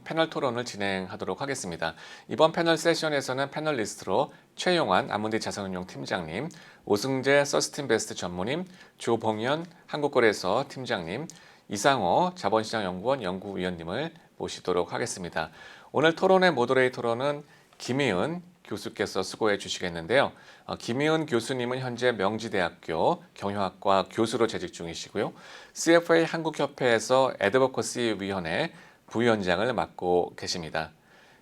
패널 토론을 진행하도록 하겠습니다. 이번 패널 세션에서는 패널리스트로 최용환 아몬디 자산운용 팀장님, 오승재 서스틴베스트 전무님, 조봉현 한국거래소 팀장님, 이상호 자본시장연구원 연구위원님을 모시도록 하겠습니다. 오늘 토론의 모더레이터로는 김희은 교수께서 수고해 주시겠는데요. 김희은 교수님은 현재 명지대학교 경영학과 교수로 재직 중이시고요. CFA 한국협회에서 애드버커시 위원회 부위원장을 맡고 계십니다.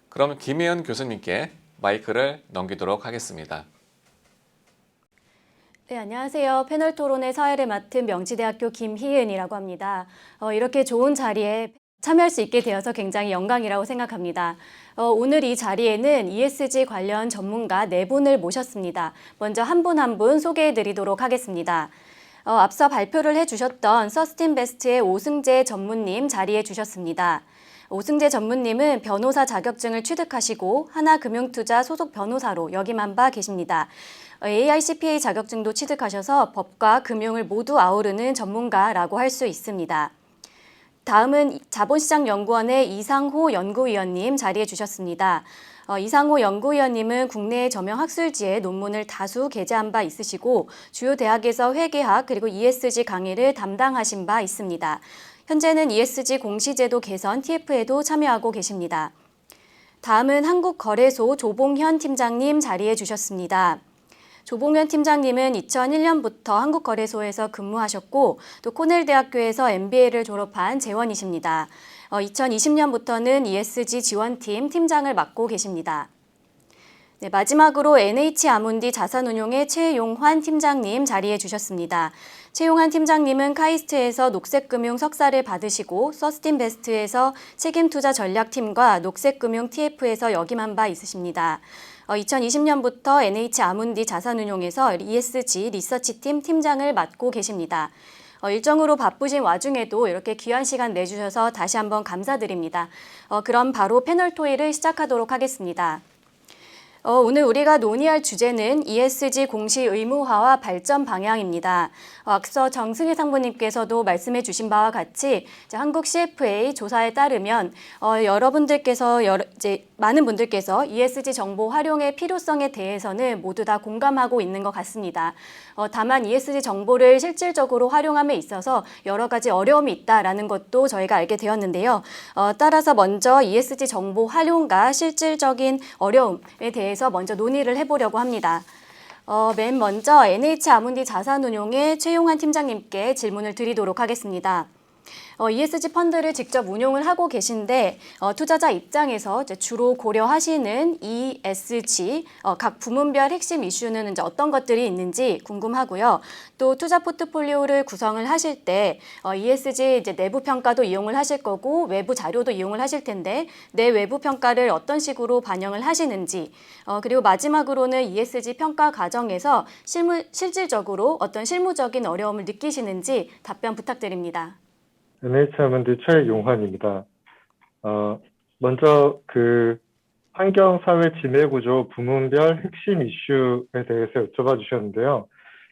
그럼 김희은 교수님께 마이크를 넘기도록 하겠습니다. 네, 안녕하세요. 패널 토론의 사회를 맡은 명지대학교 김희은이라고 합니다. 이렇게 좋은 자리에 참여할 수 있게 되어서 굉장히 영광이라고 생각합니다. 오늘 이 자리에는 ESG 관련 전문가 4분을 모셨습니다. 먼저 한 분 한 분 소개해 드리도록 하겠습니다. 앞서 발표를 해주셨던 서스틴베스트의 오승재 전무님 자리해 주셨습니다. 오승재 전무님은 변호사 자격증을 취득하시고 하나금융투자 소속 변호사로 역임한 바 계십니다. AICPA 자격증도 취득하셔서 법과 금융을 모두 아우르는 전문가라고 할 수 있습니다. 다음은 자본시장연구원의 이상호 연구위원님 자리해 주셨습니다. 이상호 연구위원님은 국내 저명 학술지에 논문을 다수 게재한 바 있으시고 주요 대학에서 회계학 그리고 ESG 강의를 담당하신 바 있습니다. 현재는 ESG 공시제도 개선 TF에도 참여하고 계십니다. 다음은 한국거래소 조봉현 팀장님 자리해 주셨습니다. 조봉현 팀장님은 2001년부터 한국거래소에서 근무하셨고 또 코넬대학교에서 MBA를 졸업한 재원이십니다. 2020년부터는 ESG 지원팀 팀장을 맡고 계십니다. 네, 마지막으로 NH아몬디 자산운용의 최용환 팀장님 자리해 주셨습니다. 최용환 팀장님은 카이스트에서 녹색금융 석사를 받으시고 서스틴베스트에서 책임투자 전략팀과 녹색금융 TF에서 역임한 바 있으십니다. 2020년부터 NH아몬디 자산운용에서 ESG 리서치팀 팀장을 맡고 계십니다. 일정으로 바쁘신 와중에도 이렇게 귀한 시간 내주셔서 다시 한번 감사드립니다. 그럼 바로 패널 토의를 시작하도록 하겠습니다. 오늘 우리가 논의할 주제는 ESG 공시 의무화와 발전 방향입니다. 앞서 정승희 상무님께서도 말씀해 주신 바와 같이 한국 CFA 조사에 따르면 많은 분들께서 ESG 정보 활용의 필요성에 대해서는 모두 다 공감하고 있는 것 같습니다. 다만 ESG 정보를 실질적으로 활용함에 있어서 여러 가지 어려움이 있다라는 것도 저희가 알게 되었는데요. 따라서 먼저 ESG 정보 활용과 실질적인 어려움에 대해서 먼저 논의를 해보려고 합니다. 맨 먼저 NH아몬디 자산운용의 최용환 팀장님께 질문을 드리도록 하겠습니다. ESG 펀드를 직접 운용을 하고 계신데 투자자 입장에서 주로 고려하시는 ESG 각 부문별 핵심 이슈는 이제 어떤 것들이 있는지 궁금하고요. 또 투자 포트폴리오를 구성을 하실 때 ESG 이제 내부 평가도 이용을 하실 거고 외부 자료도 이용을 하실 텐데 내 외부 평가를 어떤 식으로 반영을 하시는지 그리고 마지막으로는 ESG 평가 과정에서 실질적으로 어떤 실무적인 어려움을 느끼시는지 답변 부탁드립니다. NH아몬디 최용환입니다. 먼저 환경사회 지배구조 부문별 핵심 이슈에 대해서 여쭤봐 주셨는데요.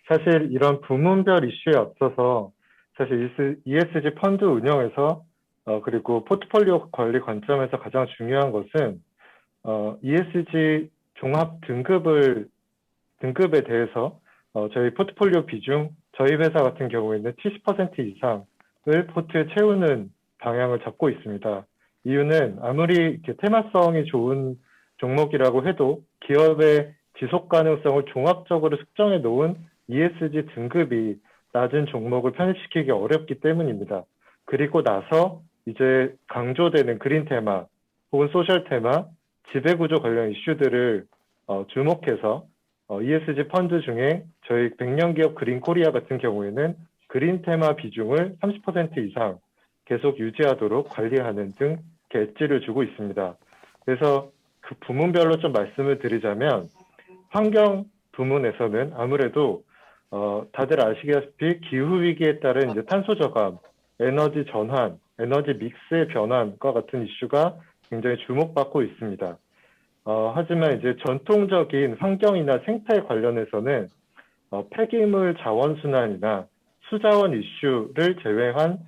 사실 이런 부문별 이슈에 앞서서 사실 ESG 펀드 운영에서 그리고 포트폴리오 관리 관점에서 가장 중요한 것은 ESG 종합 등급에 대해서 저희 포트폴리오 비중, 저희 회사 같은 경우에는 70% 이상 을 포트에 채우는 방향을 잡고 있습니다. 이유는 아무리 이렇게 테마성이 좋은 종목이라고 해도 기업의 지속 가능성을 종합적으로 측정해 놓은 ESG 등급이 낮은 종목을 편입시키기 어렵기 때문입니다. 그리고 나서 이제 강조되는 그린 테마 혹은 소셜 테마, 지배구조 관련 이슈들을 주목해서 ESG 펀드 중에 저희 100년 기업 그린 코리아 같은 경우에는 그린 테마 비중을 30% 이상 계속 유지하도록 관리하는 등 엣지를 주고 있습니다. 그래서 그 부문별로 좀 말씀을 드리자면 환경 부문에서는 아무래도 다들 아시다시피 기후위기에 따른 이제 탄소 저감, 에너지 전환, 에너지 믹스의 변환과 같은 이슈가 굉장히 주목받고 있습니다. 하지만 이제 전통적인 환경이나 생태 관련해서는 폐기물 자원순환이나 수자원 이슈를 제외한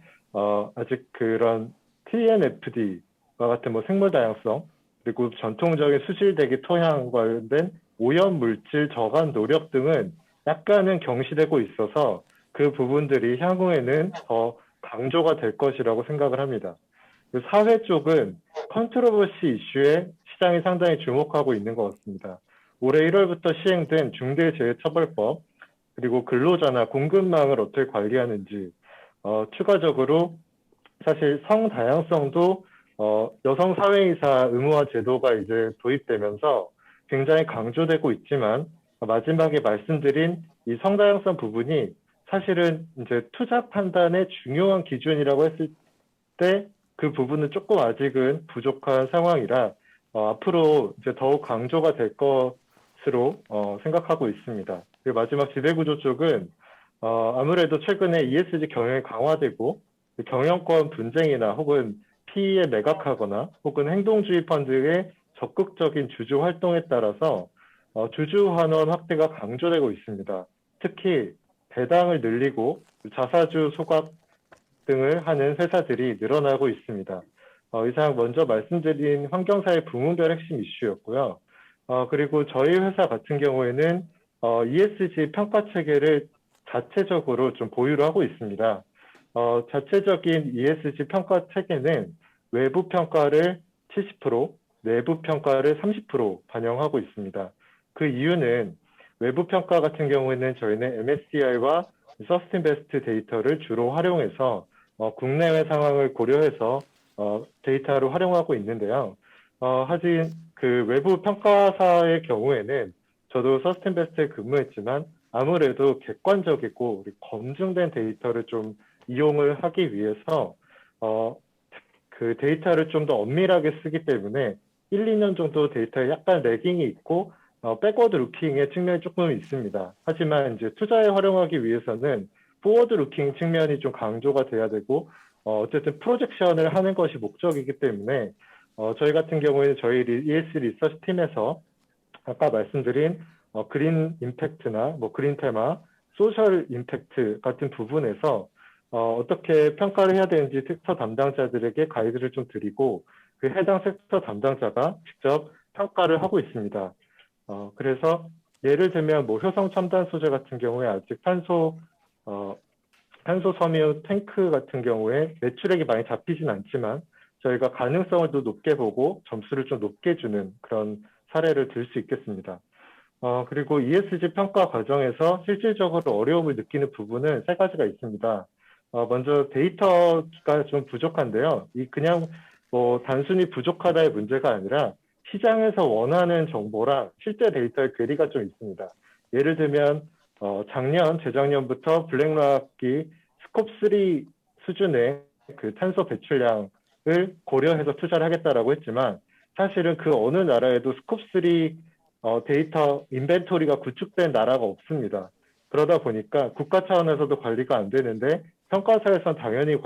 아직 그런 TNFD 같은 뭐 생물 다양성, 그리고 전통적인 수질대기 토양 관련된 오염 물질 저감 노력 등은 약간은 경시되고 있어서 그 부분들이 향후에는 더 강조가 될 것이라고 생각을 합니다. 그 사회 쪽은 컨트로버시 이슈에 시장이 상당히 주목하고 있는 것 같습니다. 올해 1월부터 시행된 중대재해처벌법, 그리고 근로자나 공급망을 어떻게 관리하는지, 추가적으로 사실 성다양성도 여성 사회이사 의무화 제도가 이제 도입되면서 굉장히 강조되고 있지만 마지막에 말씀드린 이 성다양성 부분이 사실은 이제 투자 판단의 중요한 기준이라고 했을 때 그 부분은 조금 아직은 부족한 상황이라 앞으로 이제 더욱 강조가 될 것으로 생각하고 있습니다. 그리고 마지막 지배구조 쪽은 아무래도 최근에 ESG 경영이 강화되고 경영권 분쟁이나 혹은 PE에 매각하거나 혹은 행동주의 펀드의 적극적인 주주 활동에 따라서 주주 환원 확대가 강조되고 있습니다. 특히 배당을 늘리고 자사주 소각 등을 하는 회사들이 늘어나고 있습니다. 이상 먼저 말씀드린 환경사회 부문별 핵심 이슈였고요. 그리고 저희 회사 같은 경우에는 ESG 평가 체계를 자체적으로 좀 보유를 하고 있습니다. 자체적인 ESG 평가 체계는 외부 평가를 70%, 내부 평가를 30% 반영하고 있습니다. 그 이유는 외부 평가 같은 경우에는 저희는 MSCI와 서스틴베스트 데이터를 주로 활용해서 국내외 상황을 고려해서 데이터를 활용하고 있는데요. 하진 그 외부 평가사의 경우에는 저도 서스틴베스트에 근무했지만 아무래도 객관적이고 검증된 데이터를 좀 이용을 하기 위해서 그 데이터를 좀 더 엄밀하게 쓰기 때문에 1, 2년 정도 데이터에 약간 레깅이 있고 백워드 루킹의 측면이 조금 있습니다. 하지만 이제 투자에 활용하기 위해서는 포워드 루킹 측면이 좀 강조가 돼야 되고 어쨌든 프로젝션을 하는 것이 목적이기 때문에 저희 같은 경우에는 저희 ES 리서치 팀에서 아까 말씀드린 그린 임팩트나 뭐 그린 테마, 소셜 임팩트 같은 부분에서 어떻게 평가를 해야 되는지 섹터 담당자들에게 가이드를 좀 드리고 그 해당 섹터 담당자가 직접 평가를 하고 있습니다. 그래서 예를 들면 뭐 효성 첨단 소재 같은 경우에 아직 탄소 섬유 탱크 같은 경우에 매출액이 많이 잡히진 않지만 저희가 가능성을 더 높게 보고 점수를 좀 높게 주는 그런 사례를 들 수 있겠습니다. 그리고 ESG 평가 과정에서 실질적으로 어려움을 느끼는 부분은 세 가지가 있습니다. 먼저 데이터가 좀 부족한데요. 그냥 뭐 단순히 부족하다의 문제가 아니라 시장에서 원하는 정보랑 실제 데이터의 괴리가 좀 있습니다. 예를 들면 재작년부터 블랙락이 스콥3 수준의 그 탄소 배출량을 고려해서 투자를 하겠다라고 했지만 사실은 그 어느 나라에도 스콥3 데이터 인벤토리가 구축된 나라가 없습니다. 그러다 보니까 국가 차원에서도 관리가 안 되는데 평가사에서는 당연히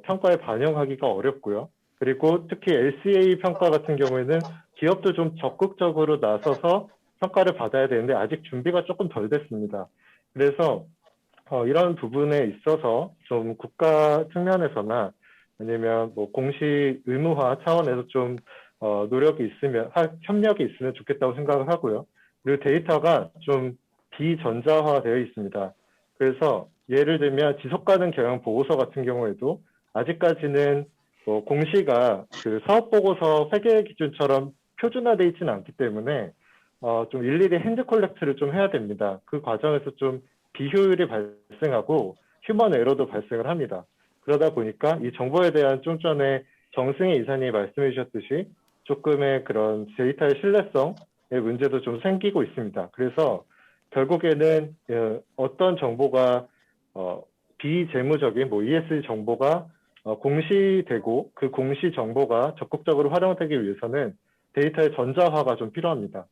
평가에 반영하기가 어렵고요. 그리고 특히 LCA 평가 같은 경우에는 기업도 좀 적극적으로 나서서 평가를 받아야 되는데 아직 준비가 조금 덜 됐습니다. 그래서 이런 부분에 있어서 좀 국가 측면에서나 아니면 뭐 공시 의무화 차원에서 좀 노력이 있으면 협력이 있으면 좋겠다고 생각을 하고요. 그리고 데이터가 좀 비전자화 되어 있습니다. 그래서 예를 들면 지속가능 경영 보고서 같은 경우에도 아직까지는 뭐 공시가 그 사업 보고서 회계 기준처럼 표준화되어 있지는 않기 때문에 좀 일일이 핸드 콜렉트를 좀 해야 됩니다. 그 과정에서 좀 비효율이 발생하고 휴먼 에러도 발생을 합니다. 그러다 보니까 이 정보에 대한 좀 전에 정승혜 이사님이 말씀해 주셨듯이 조금의 그런 데이터의 신뢰성의 문제도 좀 생기고 있습니다. 그래서 결국에는 어떤 정보가 비재무적인 뭐 ESG 정보가 공시되고 그 공시 정보가 적극적으로 활용되기 위해서는 데이터의 전자화가 좀 필요합니다.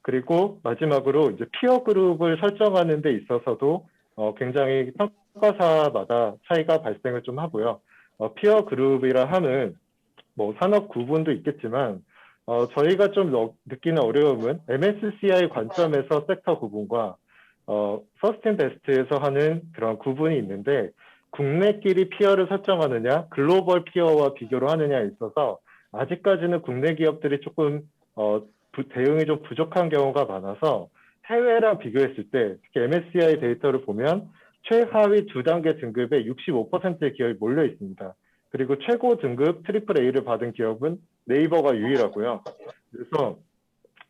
그리고 마지막으로 이제 피어 그룹을 설정하는 데 있어서도 굉장히 평가사마다 차이가 발생을 좀 하고요. 피어 그룹이라 함은 뭐 산업 구분도 있겠지만 저희가 좀 느끼는 어려움은 MSCI 관점에서 섹터 구분과 서스틴 베스트에서 하는 그런 구분이 있는데 국내끼리 피어를 설정하느냐 글로벌 피어와 비교를 하느냐에 있어서 아직까지는 국내 기업들이 조금 대응이 좀 부족한 경우가 많아서 해외랑 비교했을 때 특히 MSCI 데이터를 보면 최하위 두 단계 등급에 65%의 기업이 몰려 있습니다. 그리고 최고 등급 트리플 A를 받은 기업은 네이버가 유일하고요. 그래서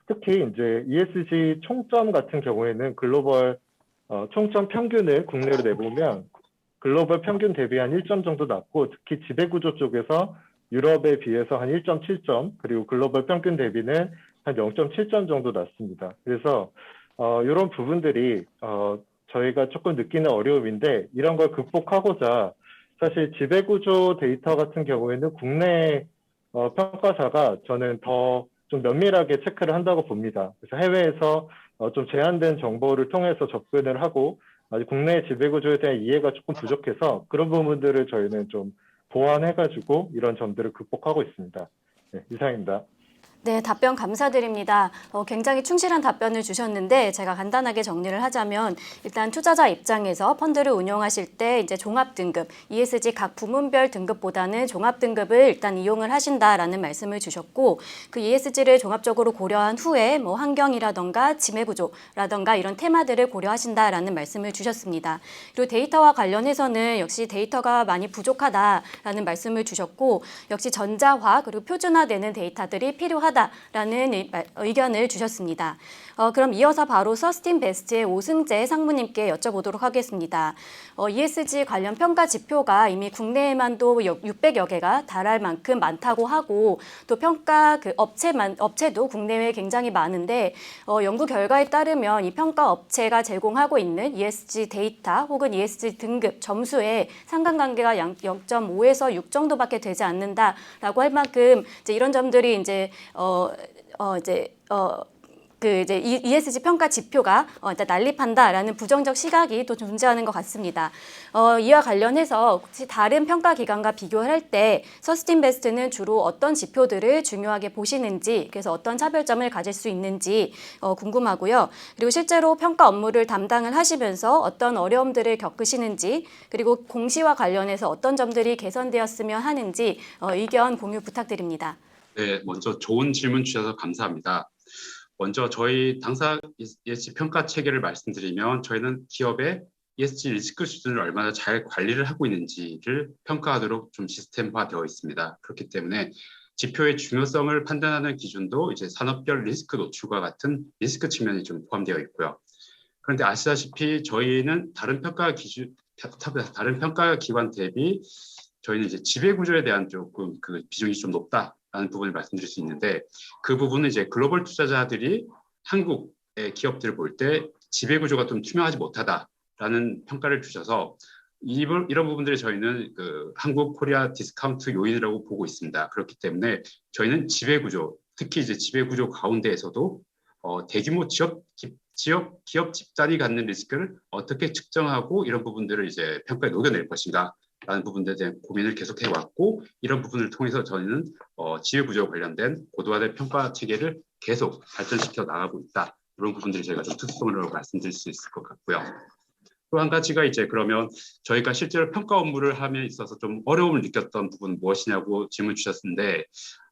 특히 이제 ESG 총점 같은 경우에는 글로벌 총점 평균을 국내로 내보면 글로벌 평균 대비 한 1점 정도 낮고 특히 지배구조 쪽에서 유럽에 비해서 한 1.7점 그리고 글로벌 평균 대비는 한 0.7점 정도 낮습니다. 그래서 이런 부분들이 저희가 조금 느끼는 어려움인데 이런 걸 극복하고자 사실 지배구조 데이터 같은 경우에는 국내 평가사가 저는 더 좀 면밀하게 체크를 한다고 봅니다. 그래서 해외에서 좀 제한된 정보를 통해서 접근을 하고 아직 국내 지배구조에 대한 이해가 조금 부족해서 그런 부분들을 저희는 좀 보완해가지고 이런 점들을 극복하고 있습니다. 네, 이상입니다. 네, 답변 감사드립니다. 굉장히 충실한 답변을 주셨는데 제가 간단하게 정리를 하자면 일단 투자자 입장에서 펀드를 운용하실 때 이제 종합 등급, ESG 각 부문별 등급보다는 종합 등급을 일단 이용을 하신다라는 말씀을 주셨고 그 ESG를 종합적으로 고려한 후에 뭐 환경이라던가 지배 구조라던가 이런 테마들을 고려하신다라는 말씀을 주셨습니다. 그리고 데이터와 관련해서는 역시 데이터가 많이 부족하다라는 말씀을 주셨고 역시 전자화 그리고 표준화되는 데이터들이 필요하다라는 의견을 주셨습니다. 그럼 이어서 바로 서스틴 베스트의 오승재 상무님께 여쭤보도록 하겠습니다. ESG 관련 평가 지표가 이미 국내에만도 600여 개가 달할 만큼 많다고 하고 또 평가 그 업체도 국내에 굉장히 많은데 연구 결과에 따르면 이 평가 업체가 제공하고 있는 ESG 데이터 혹은 ESG 등급 점수의 상관관계가 0.5에서 6 정도밖에 되지 않는다라고 할 만큼 이제 이런 점들이 이제 이제 ESG 평가 지표가 일단 난립한다라는 부정적 시각이 또 존재하는 것 같습니다. 이와 관련해서 혹시 다른 평가 기관과 비교를 할 때 서스틴 베스트는 주로 어떤 지표들을 중요하게 보시는지 그래서 어떤 차별점을 가질 수 있는지 궁금하고요. 그리고 실제로 평가 업무를 담당을 하시면서 어떤 어려움들을 겪으시는지 그리고 공시와 관련해서 어떤 점들이 개선되었으면 하는지 의견 공유 부탁드립니다. 네, 먼저 좋은 질문 주셔서 감사합니다. 먼저 저희 당사 ESG 평가 체계를 말씀드리면 저희는 기업의 ESG 리스크 수준을 얼마나 잘 관리를 하고 있는지를 평가하도록 좀 시스템화되어 있습니다. 그렇기 때문에 지표의 중요성을 판단하는 기준도 이제 산업별 리스크 노출과 같은 리스크 측면이 좀 포함되어 있고요. 그런데 아시다시피 저희는 다른 평가 기관 대비 저희는 이제 지배 구조에 대한 조금 그 비중이 좀 높다라는 부분을 말씀드릴 수 있는데 그 부분은 이제 글로벌 투자자들이 한국의 기업들을 볼 때 지배 구조가 좀 투명하지 못하다라는 평가를 주셔서 이런 부분들을 저희는 그 한국 코리아 디스카운트 요인이라고 보고 있습니다. 그렇기 때문에 저희는 지배 구조, 특히 이제 지배 구조 가운데에서도 대규모 기업 집단이 갖는 리스크를 어떻게 측정하고 이런 부분들을 이제 평가에 녹여낼 것인가 라는 부분들에 대한 고민을 계속해 왔고 이런 부분을 통해서 저희는 지배 구조 관련된 고도화된 평가 체계를 계속 발전시켜 나가고 있다. 이런 부분들이 저희가 좀 특성으로 말씀드릴 수 있을 것 같고요. 또 한 가지가 이제 그러면 저희가 실제로 평가 업무를 함에 있어서 좀 어려움을 느꼈던 부분 무엇이냐고 질문 주셨는데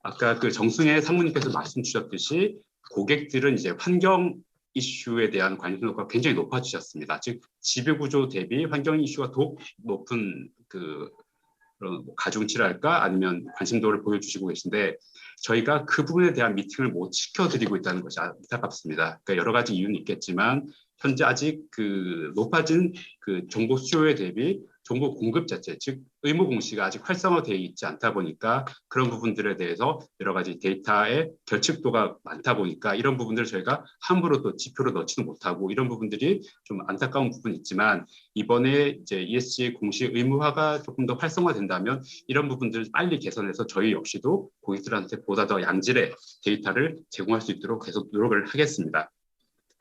아까 그 정승혜 상무님께서 말씀 주셨듯이 고객들은 이제 환경 이슈에 대한 관심도가 굉장히 높아지셨습니다. 즉 지배 구조 대비 환경 이슈가 더욱 높은 그런 가중치랄까 아니면 관심도를 보여주시고 계신데 저희가 그 부분에 대한 미팅을 못 시켜드리고 있다는 것이 안타깝습니다. 그러니까 여러 가지 이유는 있겠지만 현재 아직 그 높아진 그 정보 수요에 대비 정보 공급 자체, 즉 의무 공시가 아직 활성화되어 있지 않다 보니까 그런 부분들에 대해서 여러 가지 데이터의 결집도가 많다 보니까 이런 부분들을 저희가 함부로 또 지표로 넣지도 못하고 이런 부분들이 좀 안타까운 부분이 있지만 이번에 이제 ESG 공시 의무화가 조금 더 활성화된다면 이런 부분들을 빨리 개선해서 저희 역시도 고객들한테 보다 더 양질의 데이터를 제공할 수 있도록 계속 노력을 하겠습니다.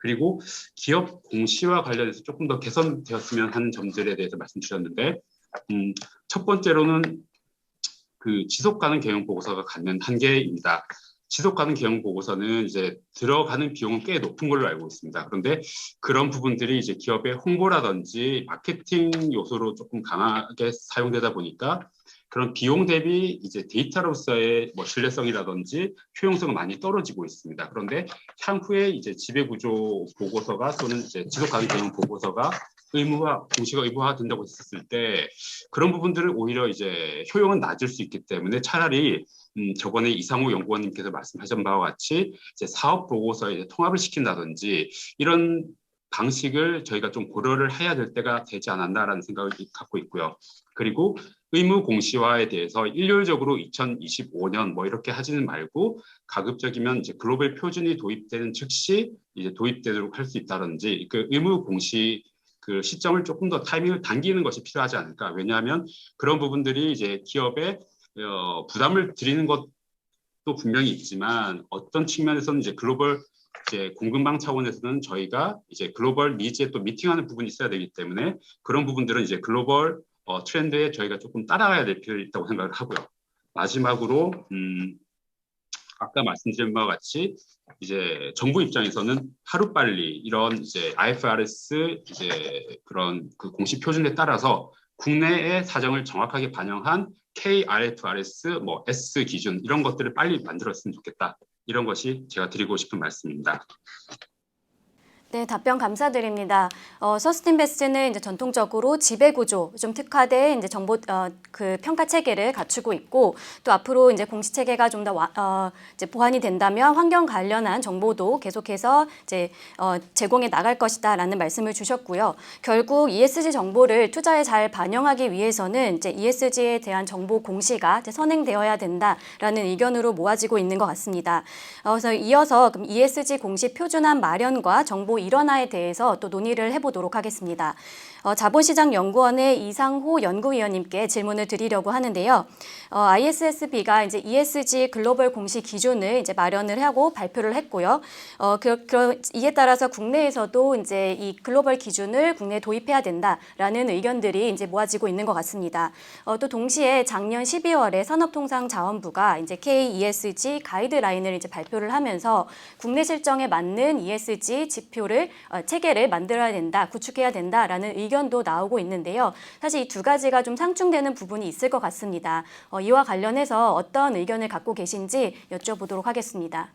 그리고 기업 공시와 관련해서 조금 더 개선되었으면 하는 점들에 대해서 말씀 주셨는데 첫 번째로는 그 지속 가능 경영 보고서가 갖는 한계입니다. 지속 가능 경영 보고서는 이제 들어가는 비용은 꽤 높은 걸로 알고 있습니다. 그런데 그런 부분들이 이제 기업의 홍보라든지 마케팅 요소로 조금 강하게 사용되다 보니까 그런 비용 대비 이제 데이터로서의 뭐 신뢰성이라든지 효용성은 많이 떨어지고 있습니다. 그런데 향후에 이제 지배구조 보고서가 또는 이제 지속가능 대응 보고서가 공시가 의무화된다고 했었을 때 그런 부분들을 오히려 이제 효용은 낮을 수 있기 때문에 차라리 저번에 이상호 연구원님께서 말씀하신 바와 같이 이제 사업 보고서에 이제 통합을 시킨다든지 이런 방식을 저희가 좀 고려를 해야 될 때가 되지 않았나라는 생각을 갖고 있고요. 그리고 의무 공시화에 대해서 일률적으로 2025년 뭐 이렇게 하지는 말고 가급적이면 이제 글로벌 표준이 도입되는 즉시 이제 도입되도록 할 수 있다든지 그 의무 공시 그 시점을 조금 더 타이밍을 당기는 것이 필요하지 않을까. 왜냐하면 그런 부분들이 이제 기업에 부담을 드리는 것도 분명히 있지만 어떤 측면에서는 이제 글로벌 이제 공급망 차원에서는 저희가 이제 글로벌 니즈에 또 미팅하는 부분이 있어야 되기 때문에 그런 부분들은 이제 글로벌 트렌드에 저희가 조금 따라가야 될 필요가 있다고 생각을 하고요. 마지막으로 아까 말씀드린 바와 같이 이제 정부 입장에서는 하루빨리 이런 이제 IFRS 이제 그런 그 공식 표준에 따라서 국내의 사정을 정확하게 반영한 KIFRS 뭐 S 기준 이런 것들을 빨리 만들었으면 좋겠다. 이런 것이 제가 드리고 싶은 말씀입니다. 네, 답변 감사드립니다. 서스틴베스트는 이제 전통적으로 지배구조 좀 특화된 이제 정보 그 평가 체계를 갖추고 있고 또 앞으로 이제 공시 체계가 좀 더 이제 보완이 된다면 환경 관련한 정보도 계속해서 이제 제공해 나갈 것이다라는 말씀을 주셨고요. 결국 ESG 정보를 투자에 잘 반영하기 위해서는 이제 ESG에 대한 정보 공시가 이제 선행되어야 된다라는 의견으로 모아지고 있는 것 같습니다. 그래서 이어서 그럼 ESG 공시 표준안 마련과 정보 일원화에 대해서 또 논의를 해보도록 하겠습니다. 자본시장연구원의 이상호 연구위원님께 질문을 드리려고 하는데요. ISSB가 이제 ESG 글로벌 공시 기준을 이제 마련을 하고 발표를 했고요. 이에 따라서 국내에서도 이제 이 글로벌 기준을 국내에 도입해야 된다라는 의견들이 이제 모아지고 있는 것 같습니다. 또 동시에 작년 12월에 산업통상자원부가 이제 KESG 가이드라인을 이제 발표를 하면서 국내 실정에 맞는 ESG 지표를 체계를 만들어야 된다, 구축해야 된다라는 의견도 나오고 있는데요. 사실 이 두 가지가 좀 상충되는 부분이 있을 것 같습니다. 이와 관련해서 어떤 의견을 갖고 계신지 여쭤보도록 하겠습니다.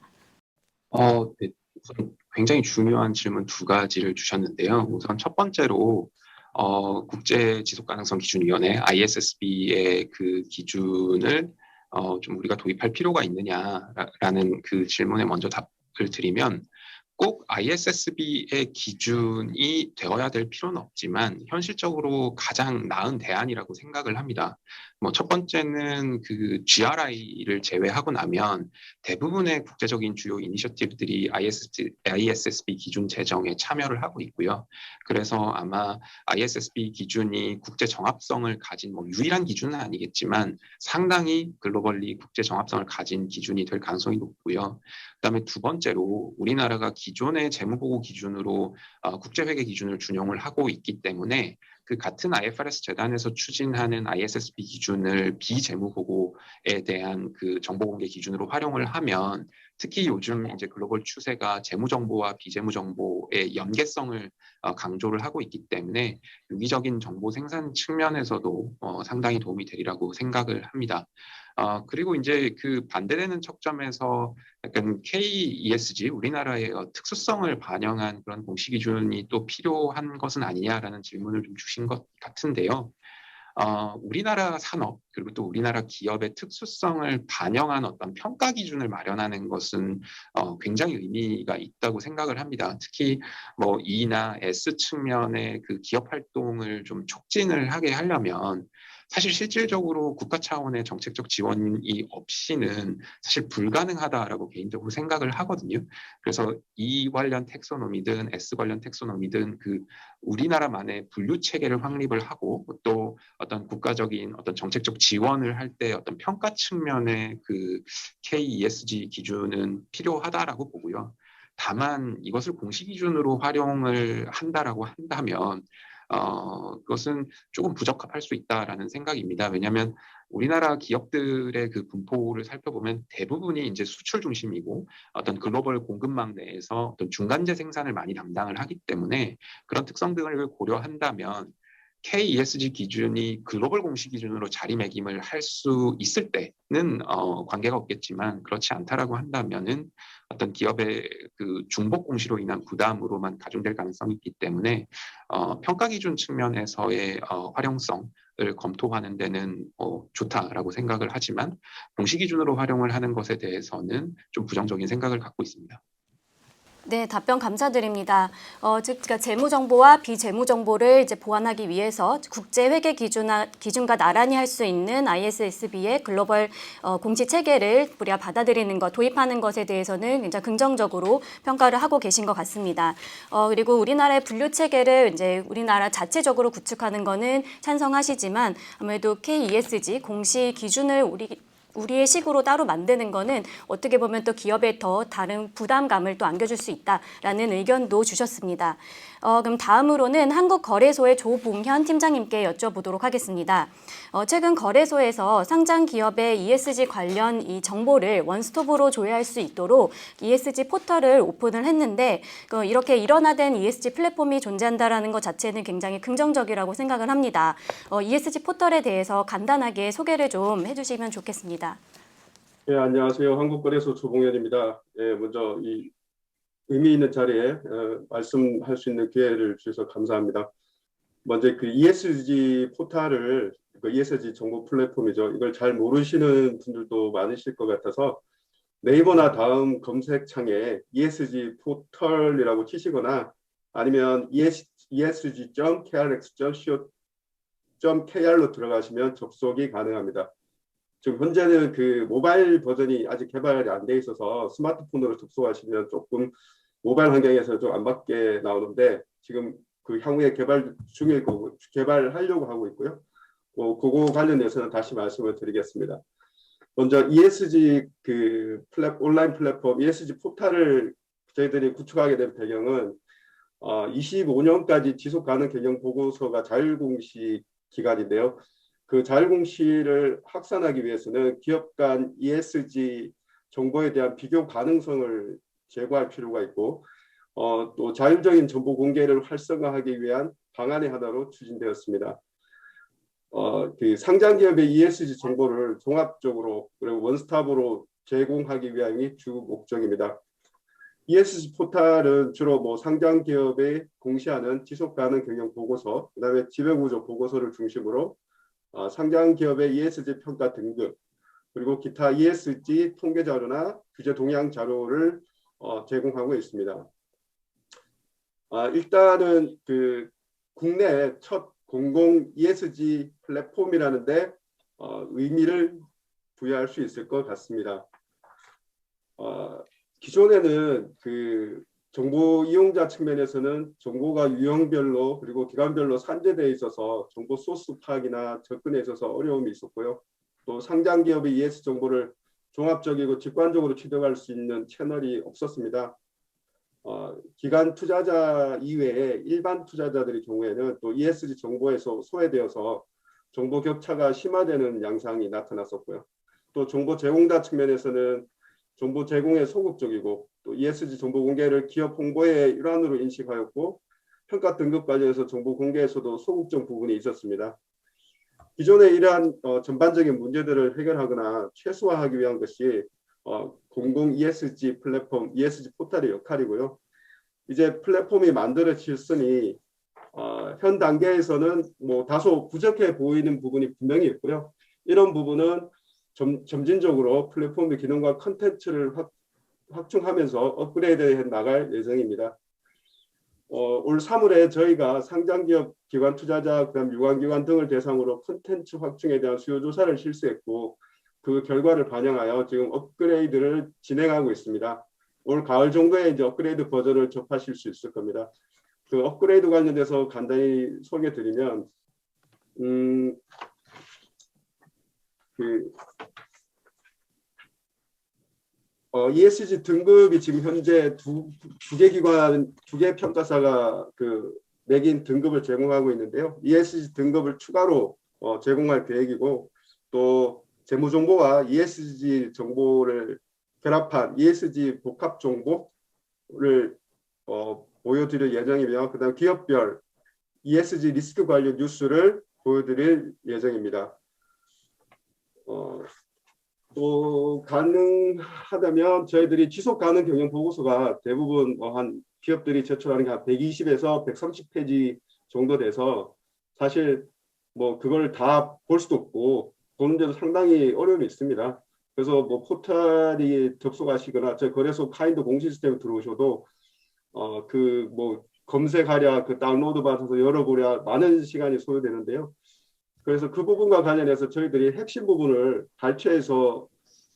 네. 우선 굉장히 중요한 질문 두 가지를 주셨는데요. 우선 첫 번째로 국제지속가능성기준위원회 ISSB의 그 기준을 좀 우리가 도입할 필요가 있느냐라는 그 질문에 먼저 답을 드리면 꼭 ISSB의 기준이 되어야 될 필요는 없지만 현실적으로 가장 나은 대안이라고 생각을 합니다. 뭐 첫 번째는 그 GRI를 제외하고 나면 대부분의 국제적인 주요 이니셔티브들이 ISSB 기준 제정에 참여를 하고 있고요. 그래서 아마 ISSB 기준이 국제 정합성을 가진 뭐 유일한 기준은 아니겠지만 상당히 글로벌리 국제 정합성을 가진 기준이 될 가능성이 높고요. 그다음에 두 번째로 우리나라가 기존의 재무보고 기준으로 국제회계 기준을 준용을 하고 있기 때문에 그 같은 IFRS 재단에서 추진하는 ISSB 기준을 비재무보고에 대한 그 정보공개 기준으로 활용을 하면 특히 요즘 이제 글로벌 추세가 재무정보와 비재무정보의 연계성을 강조를 하고 있기 때문에 유기적인 정보 생산 측면에서도 상당히 도움이 되리라고 생각을 합니다. 그리고 이제 그 반대되는 척점에서 약간 KESG 우리나라의 특수성을 반영한 그런 공시 기준이 또 필요한 것은 아니냐라는 질문을 좀 주신 것 같은데요. 우리나라 산업 그리고 또 우리나라 기업의 특수성을 반영한 어떤 평가 기준을 마련하는 것은 굉장히 의미가 있다고 생각을 합니다. 특히 뭐 E나 S 측면의 그 기업 활동을 좀 촉진을 하게 하려면 사실 실질적으로 국가 차원의 정책적 지원이 없이는 사실 불가능하다라고 개인적으로 생각을 하거든요. 그래서 E 관련 텍소노미든 S 관련 텍소노미든 그 우리나라만의 분류 체계를 확립을 하고 또 어떤 국가적인 어떤 정책적 지원을 할 때 어떤 평가 측면의 그 KESG 기준은 필요하다라고 보고요. 다만 이것을 공식 기준으로 활용을 한다라고 한다면 그것은 조금 부적합할 수 있다라는 생각입니다. 왜냐하면 우리나라 기업들의 그 분포를 살펴보면 대부분이 이제 수출 중심이고 어떤 글로벌 공급망 내에서 어떤 중간재 생산을 많이 담당을 하기 때문에 그런 특성 등을 고려한다면 KESG 기준이 글로벌 공시 기준으로 자리매김을 할 수 있을 때는 관계가 없겠지만 그렇지 않다라고 한다면은 어떤 기업의 그 중복 공시로 인한 부담으로만 가중될 가능성이 있기 때문에 평가 기준 측면에서의 활용성을 검토하는 데는 좋다라고 생각을 하지만 공시 기준으로 활용을 하는 것에 대해서는 좀 부정적인 생각을 갖고 있습니다. 네, 답변 감사드립니다. 그러니까 재무 정보와 비재무 정보를 이제 보완하기 위해서 국제 회계 기준과 나란히 할 수 있는 ISSB의 글로벌 공시 체계를 우리가 받아들이는 것, 도입하는 것에 대해서는 굉장히 긍정적으로 평가를 하고 계신 것 같습니다. 그리고 우리나라의 분류 체계를 이제 우리나라 자체적으로 구축하는 거는 찬성하시지만 아무래도 KESG 공시 기준을 우리의 식으로 따로 만드는 거는 어떻게 보면 또 기업에 더 다른 부담감을 또 안겨줄 수 있다라는 의견도 주셨습니다. 그럼 다음으로는 한국거래소의 조봉현 팀장님께 여쭤보도록 하겠습니다. 최근 거래소에서 상장 기업의 ESG 관련 이 정보를 원스톱으로 조회할 수 있도록 ESG 포털을 오픈을 했는데 이렇게 일원화된 ESG 플랫폼이 존재한다라는 것 자체는 굉장히 긍정적이라고 생각을 합니다. ESG 포털에 대해서 간단하게 소개를 좀 해주시면 좋겠습니다. 예, 안녕하세요. 한국거래소 조봉현입니다. 예, 먼저 이 의미 있는 자리에 말씀할 수 있는 기회를 주셔서 감사합니다. 먼저 그 ESG 포털을, 그 ESG 정보 플랫폼이죠. 이걸 잘 모르시는 분들도 많으실 것 같아서 네이버나 다음 검색창에 ESG 포털이라고 치시거나 아니면 esg.krx.co.kr로 들어가시면 접속이 가능합니다. 지금 현재는 그 모바일 버전이 아직 개발이 안 돼 있어서 스마트폰으로 접속하시면 조금 모바일 환경에서 좀 안 맞게 나오는데 지금 그 향후에 개발하려고 하고 있고요. 그거 관련해서는 다시 말씀을 드리겠습니다. 먼저 ESG 그 온라인 플랫폼 ESG 포털을 저희들이 구축하게 된 배경은 25년까지 지속 가능 경영 보고서가 자율공시 기간인데요. 그 자율공시를 확산하기 위해서는 기업 간 ESG 정보에 대한 비교 가능성을 제고할 필요가 있고 또 자율적인 정보 공개를 활성화하기 위한 방안의 하나로 추진되었습니다. 그 상장 기업의 ESG 정보를 종합적으로 그리고 원스톱으로 제공하기 위함이 주 목적입니다. ESG 포털은 주로 상장 기업에 공시하는 지속 가능 경영 보고서, 그다음에 지배구조 보고서를 중심으로 상장 기업의 ESG 평가 등급 그리고 기타 ESG 통계 자료나 규제 동향 자료를 제공하고 있습니다. 일단은 그 국내 첫 공공 ESG 플랫폼이라는데 의미를 부여할 수 있을 것 같습니다. 기존에는 그 정보 이용자 측면에서는 정보가 유형별로 그리고 기관별로 산재되어 있어서 정보 소스 파악이나 접근에 있어서 어려움이 있었고요. 또 상장 기업의 ESG 정보를 종합적이고 직관적으로 취득할 수 있는 채널이 없었습니다. 기관 투자자 이외에 일반 투자자들의 경우에는 또 ESG 정보에서 소외되어서 정보 격차가 심화되는 양상이 나타났었고요. 또 정보 제공자 측면에서는 정보 제공에 소극적이고 또 ESG 정보 공개를 기업 홍보의 일환으로 인식하였고 평가 등급 관련해서 정보 공개에서도 소극적 부분이 있었습니다. 기존의 이러한 전반적인 문제들을 해결하거나 최소화하기 위한 것이 공공 ESG 플랫폼, ESG 포털의 역할이고요. 이제 플랫폼이 만들어졌으니 현 단계에서는 다소 부족해 보이는 부분이 분명히 있고요. 이런 부분은 점진적으로 플랫폼의 기능과 컨텐츠를 확충하면서 업그레이드해 나갈 예정입니다. 올 3월에 저희가 상장기업, 기관 투자자, 그다음 유관기관 등을 대상으로 콘텐츠 확충에 대한 수요 조사를 실시했고 그 결과를 반영하여 지금 업그레이드를 진행하고 있습니다. 올 가을 정도에 이제 업그레이드 버전을 접하실 수 있을 겁니다. 그 업그레이드 관련돼서 간단히 소개드리면 ESG 등급이 지금 현재 두 개 평가사가 매긴 등급을 제공하고 있는데요. ESG 등급을 추가로 제공할 계획이고 또 재무정보와 ESG 정보를 결합한 ESG 복합 정보를 보여드릴 예정이며 그다음 기업별 ESG 리스크 관련 뉴스를 보여드릴 예정입니다. 또 가능하다면 저희들이 지속 가능 경영 보고서가 대부분 한 기업들이 제출하는 게 한 120에서 130페이지 정도 돼서 사실 뭐 그걸 다 볼 수도 없고 보는데도 상당히 어려움이 있습니다. 그래서 뭐 포털이 접속하시거나 저희 거래소 카인드 공식 시스템에 들어오셔도 그 뭐 검색하랴 그 다운로드 받아서 열어보랴 많은 시간이 소요되는데요. 그래서 그 부분과 관련해서 저희들이 핵심 부분을 발췌해서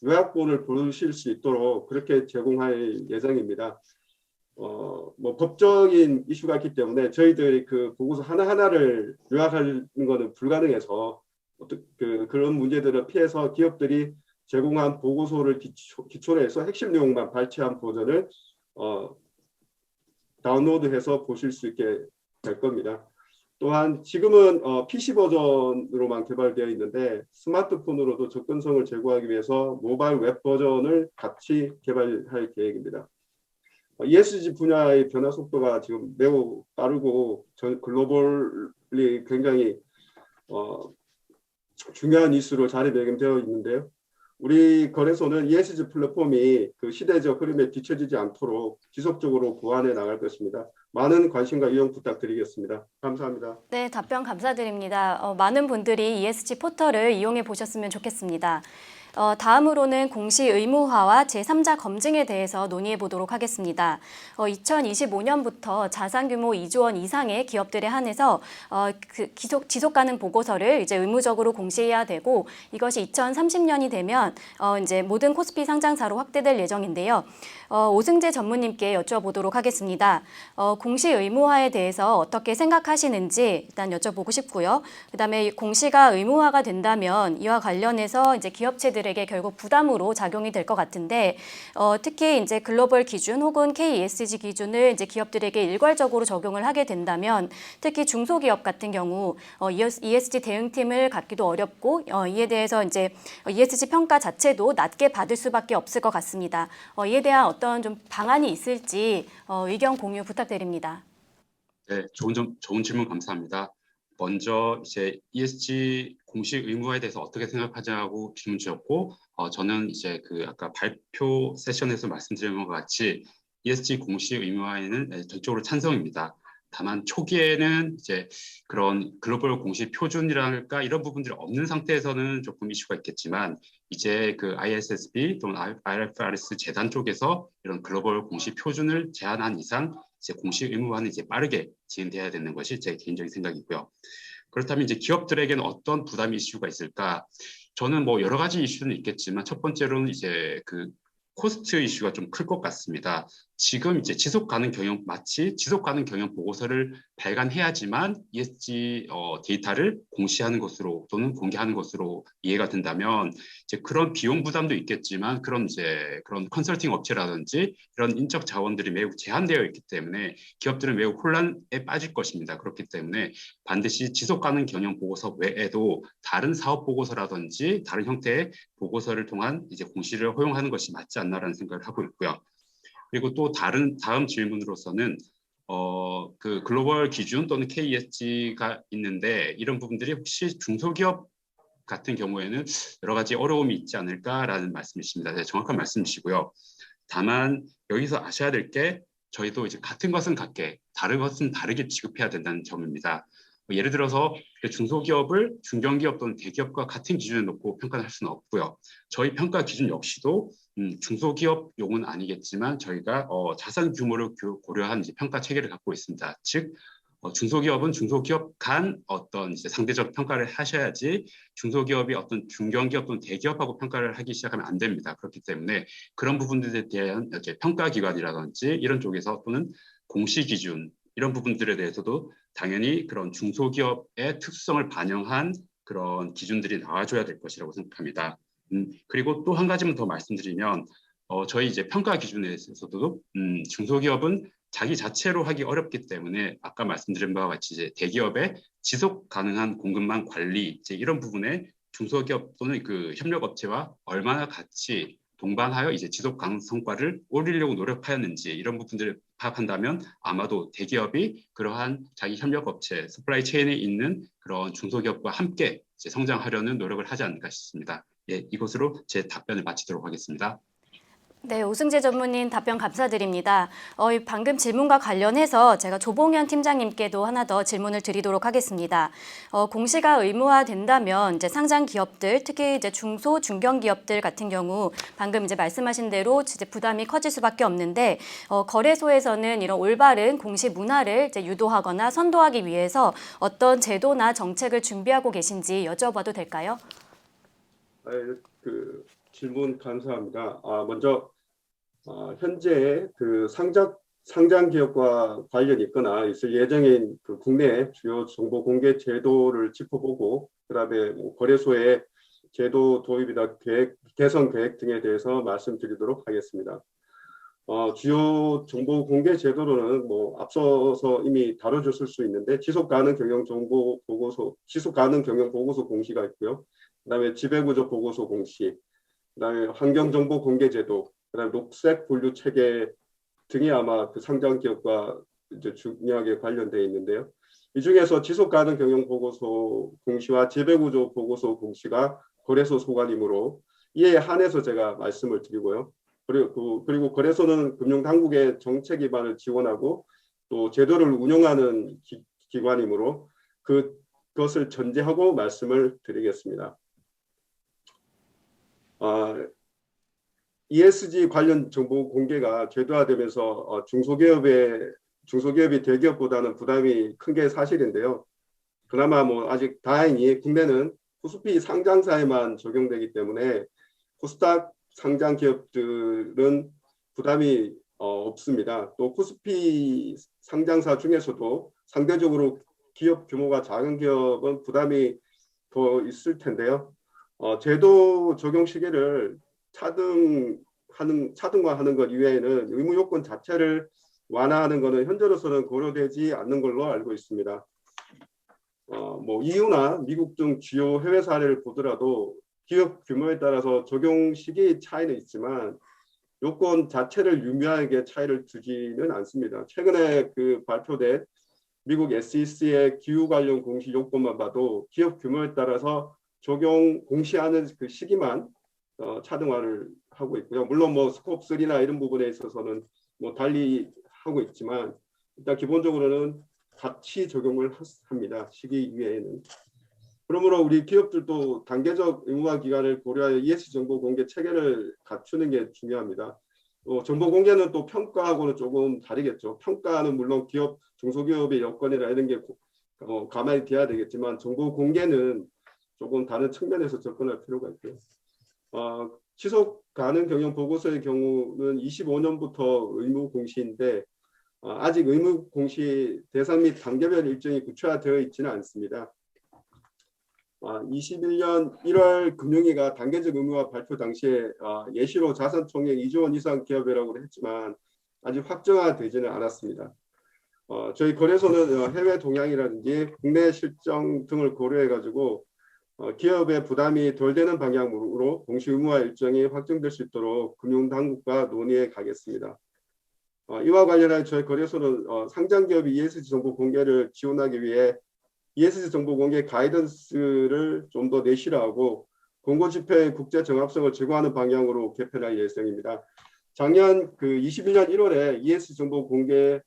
요약본을 보실 수 있도록 그렇게 제공할 예정입니다. 뭐 법적인 이슈가 있기 때문에 저희들이 그 보고서 하나하나를 요약하는 것은 불가능해서 그런 문제들을 피해서 기업들이 제공한 보고서를 기초로 해서 핵심 내용만 발췌한 버전을 다운로드해서 보실 수 있게 될 겁니다. 또한 지금은 PC 버전으로만 개발되어 있는데 스마트폰으로도 접근성을 제고하기 위해서 모바일 웹 버전을 같이 개발할 계획입니다. ESG 분야의 변화 속도가 지금 매우 빠르고 글로벌리 굉장히 중요한 이슈로 자리매김되어 있는데요. 우리 거래소는 ESG 플랫폼이 그 시대적 흐름에 뒤처지지 않도록 지속적으로 보완해 나갈 것입니다. 많은 관심과 이용 부탁드리겠습니다. 감사합니다. 네, 답변 감사드립니다. 많은 분들이 ESG 포털을 이용해 보셨으면 좋겠습니다. 다음으로는 공시 의무화와 제3자 검증에 대해서 논의해 보도록 하겠습니다. 2025년부터 자산 규모 2조 원 이상의 기업들에 한해서 지속 가능 보고서를 이제 의무적으로 공시해야 되고 이것이 2030년이 되면 이제 모든 코스피 상장사로 확대될 예정인데요. 오승재 전무님께 여쭤보도록 하겠습니다. 공시 의무화에 대해서 어떻게 생각하시는지 일단 여쭤보고 싶고요. 그다음에 공시가 의무화가 된다면 이와 관련해서 이제 기업체들에게 결국 부담으로 작용이 될 것 같은데 특히 이제 글로벌 기준 혹은 KESG 기준을 이제 기업들에게 일괄적으로 적용을 하게 된다면 특히 중소기업 같은 경우 ESG 대응팀을 갖기도 어렵고 이에 대해서 이제 ESG 평가 자체도 낮게 받을 수밖에 없을 것 같습니다. 이에 대한 어떤 좀 방안이 있을지 의견 공유 부탁드립니다. 네, 좋은 질문 감사합니다. 먼저 이제 ESG 공시 의무화에 대해서 어떻게 생각하냐고 질문 주셨고, 저는 이제 그 아까 발표 세션에서 말씀드린 것 같이 ESG 공시 의무화에는 전적으로 찬성입니다. 다만 초기에는 이제 그런 글로벌 공시 표준이랄까 이런 부분들이 없는 상태에서는 조금 이슈가 있겠지만 이제 그 ISSB 또는 IFRS 재단 쪽에서 이런 글로벌 공시 표준을 제한한 이상 이제 공시 의무화는 이제 빠르게 진행돼야 되는 것이 제 개인적인 생각이고요. 그렇다면 이제 기업들에게는 어떤 부담 이슈가 있을까? 저는 뭐 여러 가지 이슈는 있겠지만 첫 번째로는 이제 그 코스트 이슈가 좀 클 것 같습니다. 지금 이제 마치 지속 가능 경영 보고서를 발간해야지만 ESG 데이터를 공시하는 것으로 또는 공개하는 것으로 이해가 된다면 이제 그런 비용 부담도 있겠지만 그런 컨설팅 업체라든지 이런 인적 자원들이 매우 제한되어 있기 때문에 기업들은 매우 혼란에 빠질 것입니다. 그렇기 때문에 반드시 지속 가능 경영 보고서 외에도 다른 사업 보고서라든지 다른 형태의 보고서를 통한 이제 공시를 허용하는 것이 맞지 않나라는 생각을 하고 있고요. 그리고 또 다음 질문으로서는 그 글로벌 기준 또는 KESG가 있는데 이런 부분들이 혹시 중소기업 같은 경우에는 여러 가지 어려움이 있지 않을까라는 말씀이십니다. 네, 정확한 말씀이시고요. 다만 여기서 아셔야 될 게 저희도 이제 같은 것은 같게 다른 것은 다르게 취급해야 된다는 점입니다. 예를 들어서 중소기업을 중견기업 또는 대기업과 같은 기준에 놓고 평가를 할 수는 없고요. 저희 평가 기준 역시도 중소기업용은 아니겠지만 저희가 자산 규모를 고려한 이제 평가 체계를 갖고 있습니다. 즉 중소기업은 중소기업 간 어떤 이제 상대적 평가를 하셔야지 중소기업이 어떤 중견기업 또는 대기업하고 평가를 하기 시작하면 안 됩니다. 그렇기 때문에 그런 부분들에 대한 이렇게 평가기관이라든지 이런 쪽에서 또는 공시 기준 이런 부분들에 대해서도 당연히 그런 중소기업의 특수성을 반영한 그런 기준들이 나와줘야 될 것이라고 생각합니다. 그리고 또 한 가지만 더 말씀드리면 저희 이제 평가 기준에 있어서도 중소기업은 자기 자체로 하기 어렵기 때문에 아까 말씀드린 바와 같이 이제 대기업의 지속 가능한 공급망 관리 이제 이런 부분에 중소기업 또는 그 협력업체와 얼마나 같이 동반하여 이제 지속 가능 성과를 올리려고 노력하였는지 이런 부분들을 파악한다면 아마도 대기업이 그러한 자기 협력 업체, 서플라이 체인에 있는 그런 중소기업과 함께 이제 성장하려는 노력을 하지 않을까 싶습니다. 예, 이것으로 제 답변을 마치도록 하겠습니다. 네, 오승재 전무님 답변 감사드립니다. 방금 질문과 관련해서 제가 조봉현 팀장님께도 하나 더 질문을 드리도록 하겠습니다. 공시가 의무화된다면 이제 상장 기업들, 특히 이제 중소, 중견 기업들 같은 경우 방금 이제 말씀하신 대로 이제 부담이 커질 수밖에 없는데 거래소에서는 이런 올바른 공시 문화를 이제 유도하거나 선도하기 위해서 어떤 제도나 정책을 준비하고 계신지 여쭤봐도 될까요? 질문 감사합니다. 먼저 현재 그 상장 기업과 관련이 있거나 있을 예정인 그 국내 주요 정보 공개 제도를 짚어보고 그다음에 거래소의 제도 도입이나 개선 계획 등에 대해서 말씀드리도록 하겠습니다. 주요 정보 공개 제도로는 앞서서 이미 다뤄졌을 수 있는데 지속 가능 경영 보고서 공시가 있고요. 그다음에 지배구조 보고서 공시, 그다음에 환경정보 공개제도, 그다음에 녹색 분류 체계 등이 아마 그 상장 기업과 이제 중요하게 관련되어 있는데요. 이 중에서 지속 가능 경영 보고서 공시와 지배구조 보고서 공시가 거래소 소관이므로 이에 한해서 제가 말씀을 드리고요. 그리고 거래소는 금융당국의 정책 기반을 지원하고 또 제도를 운영하는 기관이므로 그것을 전제하고 말씀을 드리겠습니다. ESG 관련 정보 공개가 제도화되면서 중소기업이 대기업보다는 부담이 큰 게 사실인데요. 그나마 아직 다행히 국내는 코스피 상장사에만 적용되기 때문에 코스닥 상장 기업들은 부담이 없습니다. 또 코스피 상장사 중에서도 상대적으로 기업 규모가 작은 기업은 부담이 더 있을 텐데요. 제도 적용 시기를 차등화하는 것 이외에는 의무 요건 자체를 완화하는 것은 현재로서는 고려되지 않는 걸로 알고 있습니다. EU나 미국 등 주요 해외 사례를 보더라도 기업 규모에 따라서 적용 시기 차이는 있지만 요건 자체를 유의하게 차이를 두지는 않습니다. 최근에 발표된 미국 SEC의 기후 관련 공시 요건만 봐도 기업 규모에 따라서 적용 공시하는 그 시기만 차등화를 하고 있고요. 물론 스코프 3나 이런 부분에 있어서는 달리 하고 있지만 일단 기본적으로는 같이 적용을 합니다. 시기 이외에는. 그러므로 우리 기업들도 단계적 의무화 기간을 고려하여 ESG 정보 공개 체계를 갖추는 게 중요합니다. 정보 공개는 또 평가하고는 조금 다르겠죠. 평가는 물론 중소기업의 여건이나 이런 게 가만히 돼야 되겠지만 정보 공개는 조금 다른 측면에서 접근할 필요가 있고요. 지속 가능 경영 보고서의 경우는 25년부터 의무 공시인데 아직 의무 공시 대상 및 단계별 일정이 구체화되어 있지는 않습니다. 21년 1월 금융위가 단계적 의무화 발표 당시에 예시로 자산총액 2조 원 이상 기업이라고 했지만 아직 확정화되지는 않았습니다. 저희 거래소는 해외 동향이라든지 국내 실정 등을 고려해가지고 기업의 부담이 덜 되는 방향으로 공시 의무화 일정이 확정될 수 있도록 금융당국과 논의해 가겠습니다. 이와 관련해 저희 거래소는 상장기업이 ESG 정보 공개를 지원하기 위해 ESG 정보 공개 가이던스를 좀 더 내실화하고 공고지표의 국제 정합성을 제고하는 방향으로 개편할 예정입니다. 작년 21년 1월에 ESG 정보 공개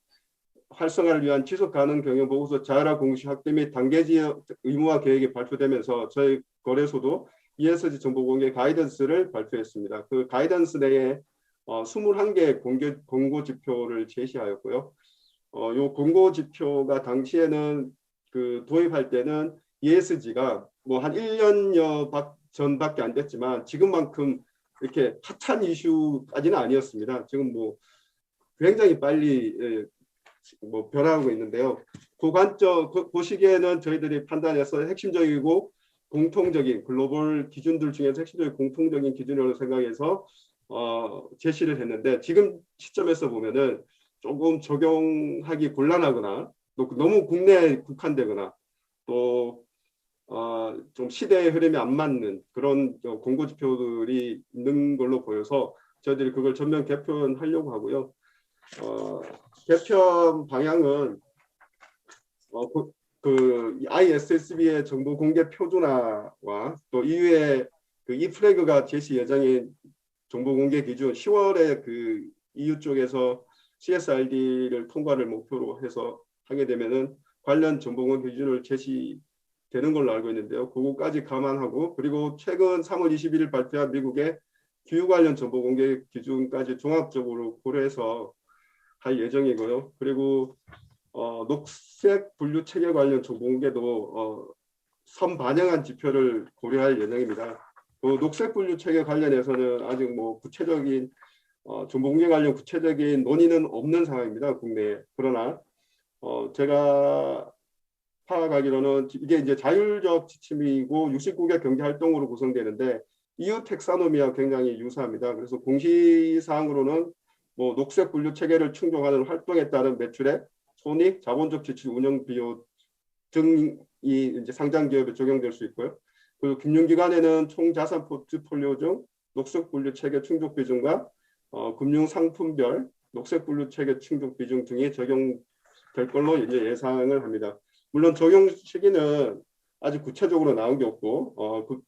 활성화를 위한 지속 가능 경영 보고서 자율화 공시 확대 및 단계적 의무화 계획이 발표되면서 저희 거래소도 ESG 정보 공개 가이던스를 발표했습니다. 그 가이던스 내에 21개 공고 지표를 제시하였고요. 이 공고 지표가 당시에는 도입할 때는 ESG가 한 1년여 전밖에 안 됐지만 지금만큼 이렇게 핫한 이슈까지는 아니었습니다. 지금 굉장히 빨리 변화하고 있는데요. 그 시기에는 저희들이 판단해서 핵심적이고 공통적인 글로벌 기준들 중에서 핵심적인 공통적인 기준으로 생각해서 제시를 했는데 지금 시점에서 보면은 조금 적용하기 곤란하거나 너무 국내에 국한되거나 또 좀 시대의 흐름에 안 맞는 그런 공고 지표들이 있는 걸로 보여서 저희들이 그걸 전면 개편하려고 하고요. 개편 방향은 그 ISSB의 정보 공개 표준화와 또 EU의 그 e플래그가 제시 예정인 정보 공개 기준 10월에 그 EU 쪽에서 CSRD를 통과를 목표로 해서 하게 되면은 관련 정보 공개 기준을 제시되는 걸로 알고 있는데요. 그거까지 감안하고 그리고 최근 3월 21일 발표한 미국의 기후 관련 정보 공개 기준까지 종합적으로 고려해서 할 예정이고요. 그리고 녹색 분류 체계 관련 정보 공개도 선반영한 지표를 고려할 예정입니다. 그 녹색 분류 체계 관련해서는 아직 뭐 구체적인 정보 공개 관련 구체적인 논의는 없는 상황입니다. 국내에. 그러나 제가 파악하기로는 이게 이제 자율적 지침이고 69개 경제 활동으로 구성되는데 EU 텍사노미와 굉장히 유사합니다. 그래서 공시사항으로는 뭐 녹색 분류 체계를 충족하는 활동에 따른 매출액, 손익, 자본적 지출 운영 비용 등이 이제 상장 기업에 적용될 수 있고요. 그리고 금융기관에는 총 자산 포트폴리오 중 녹색 분류 체계 충족 비중과 금융 상품별 녹색 분류 체계 충족 비중 등이 적용될 걸로 이제 예상을 합니다. 물론 적용 시기는 아직 구체적으로 나온 게 없고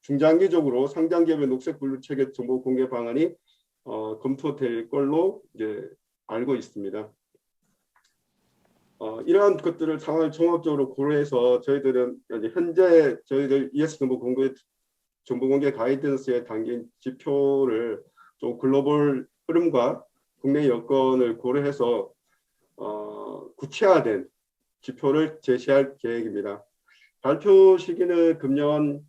중장기적으로 상장 기업의 녹색 분류 체계 정보 공개 방안이 검토될 걸로 이제 알고 있습니다. 이러한 것들을 상황을 종합적으로 고려해서 저희들은 현재 저희들 ES 정보 공개 가이던스에 담긴 지표를 좀 글로벌 흐름과 국내 여건을 고려해서 구체화된 지표를 제시할 계획입니다. 발표 시기는 금년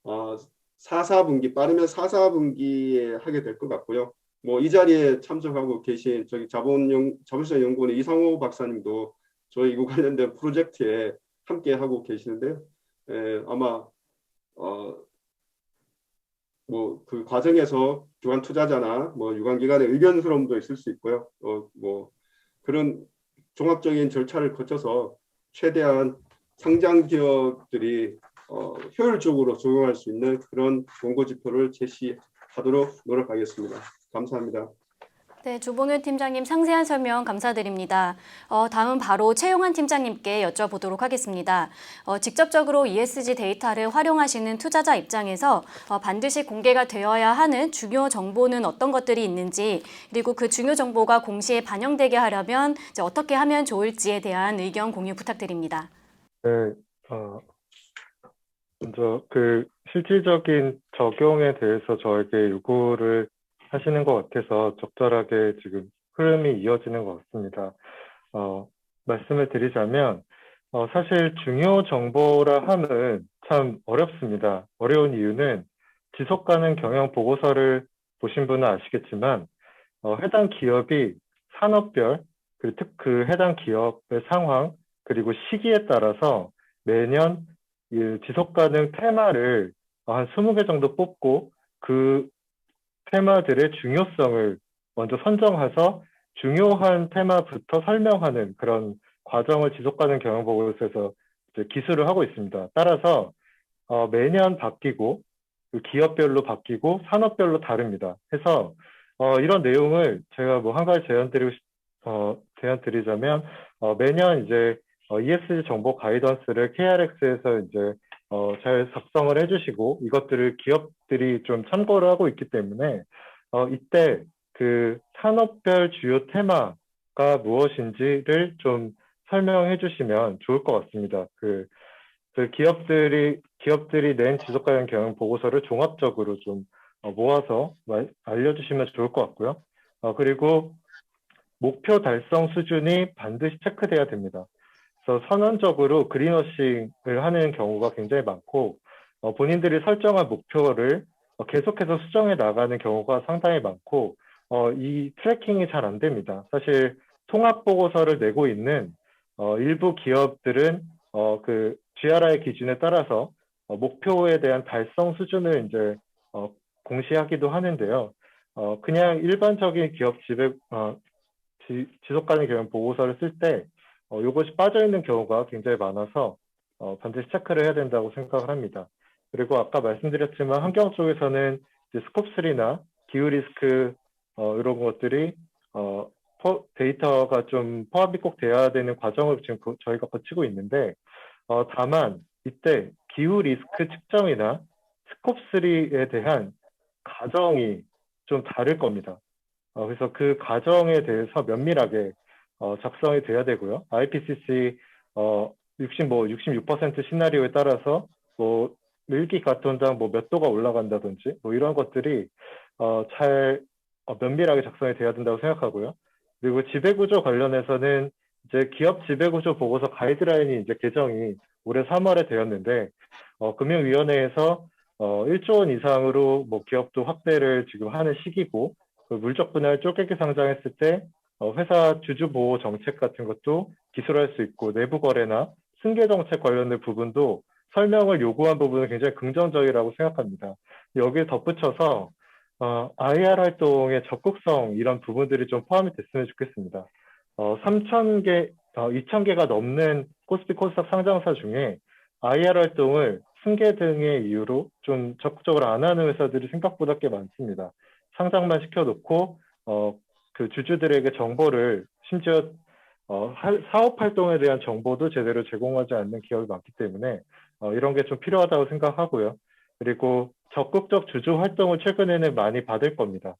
4분기 빠르면 4분기에 하게 될 것 같고요. 뭐 이 자리에 참석하고 계신 저기 자본시장 연구원의 이상호 박사님도 저희 이거 관련된 프로젝트에 함께 하고 계시는데 아마 뭐 그 과정에서 기관 투자자나 뭐 유관기관의 의견스러움도 있을 수 있고요. 뭐 그런 종합적인 절차를 거쳐서 최대한 상장 기업들이 효율적으로 적용할 수 있는 그런 공고 지표를 제시하도록 노력하겠습니다. 감사합니다. 네, 조봉현 팀장님 상세한 설명 감사드립니다. 다음 바로 최용환 팀장님께 여쭤보도록 하겠습니다. 직접적으로 ESG 데이터를 활용하시는 투자자 입장에서 반드시 공개가 되어야 하는 중요 정보는 어떤 것들이 있는지, 그리고 그 중요 정보가 공시에 반영되게 하려면 이제 어떻게 하면 좋을지에 대한 의견 공유 부탁드립니다. 네, 먼저 그 실질적인 적용에 대해서 저에게 요구를 하시는 것 같아서 적절하게 지금 흐름이 이어지는 것 같습니다. 말씀을 드리자면 사실 중요 정보라 함은 참 어렵습니다. 어려운 이유는 지속 가능 경영 보고서를 보신 분은 아시겠지만 해당 기업이 산업별 그 해당 기업의 상황 그리고 시기에 따라서 매년 이 지속 가능 테마를 한 20개 정도 뽑고 그 테마들의 중요성을 먼저 선정해서 중요한 테마부터 설명하는 그런 과정을 지속가능 경영보고서에서 기술을 하고 있습니다. 따라서 매년 바뀌고 기업별로 바뀌고 산업별로 다릅니다. 해서 이런 내용을 제가 뭐 한 가지 제안드리자면 매년 이제 ESG 정보 가이던스를 KRX에서 이제 잘 작성을 해주시고 이것들을 기업들이 좀 참고를 하고 있기 때문에 이때 그 산업별 주요 테마가 무엇인지를 좀 설명해 주시면 좋을 것 같습니다. 그 기업들이 낸 지속가능 경영 보고서를 종합적으로 좀 모아서 알려주시면 좋을 것 같고요. 그리고 목표 달성 수준이 반드시 체크돼야 됩니다. 그래서 선언적으로 그린워싱을 하는 경우가 굉장히 많고 본인들이 설정한 목표를 계속해서 수정해 나가는 경우가 상당히 많고 이 트래킹이 잘 안 됩니다. 사실 통합 보고서를 내고 있는 일부 기업들은 그 GRI 기준에 따라서 목표에 대한 달성 수준을 이제 공시하기도 하는데요. 그냥 일반적인 기업 지속 가능 경영 보고서를 쓸 때 이것이 빠져 있는 경우가 굉장히 많아서 반드시 체크를 해야 된다고 생각을 합니다. 그리고 아까 말씀드렸지만 환경 쪽에서는 이제 스콥3나 기후 리스크 이런 것들이 데이터가 좀 포함이 꼭 돼야 되는 과정을 지금 저희가 거치고 있는데 다만 이때 기후 리스크 측정이나 스콥3에 대한 가정이 좀 다를 겁니다. 그래서 그 가정에 대해서 면밀하게 작성이 돼야 되고요. IPCC 66% 시나리오에 따라서 뭐 일기가톤당 뭐 몇 도가 올라간다든지 뭐 이런 것들이 잘 면밀하게 작성이 돼야 된다고 생각하고요. 그리고 지배구조 관련해서는 이제 기업 지배구조 보고서 가이드라인이 이제 개정이 올해 3월에 되었는데 금융위원회에서 1조 원 이상으로 뭐 기업도 확대를 지금 하는 시기고 그 물적 분할 쪼개기 상장했을 때 회사 주주 보호 정책 같은 것도 기술할 수 있고 내부 거래나 승계 정책 관련된 부분도 설명을 요구한 부분은 굉장히 긍정적이라고 생각합니다. 여기에 덧붙여서 IR 활동의 적극성 이런 부분들이 좀 포함이 됐으면 좋겠습니다. 2,000개가 넘는 코스피 코스닥 상장사 중에 IR 활동을 승계 등의 이유로 좀 적극적으로 안 하는 회사들이 생각보다 꽤 많습니다. 상장만 시켜놓고 그 주주들에게 정보를 심지어 사업 활동에 대한 정보도 제대로 제공하지 않는 기업이 많기 때문에 이런 게 좀 필요하다고 생각하고요. 그리고 적극적 주주 활동을 최근에는 많이 받을 겁니다.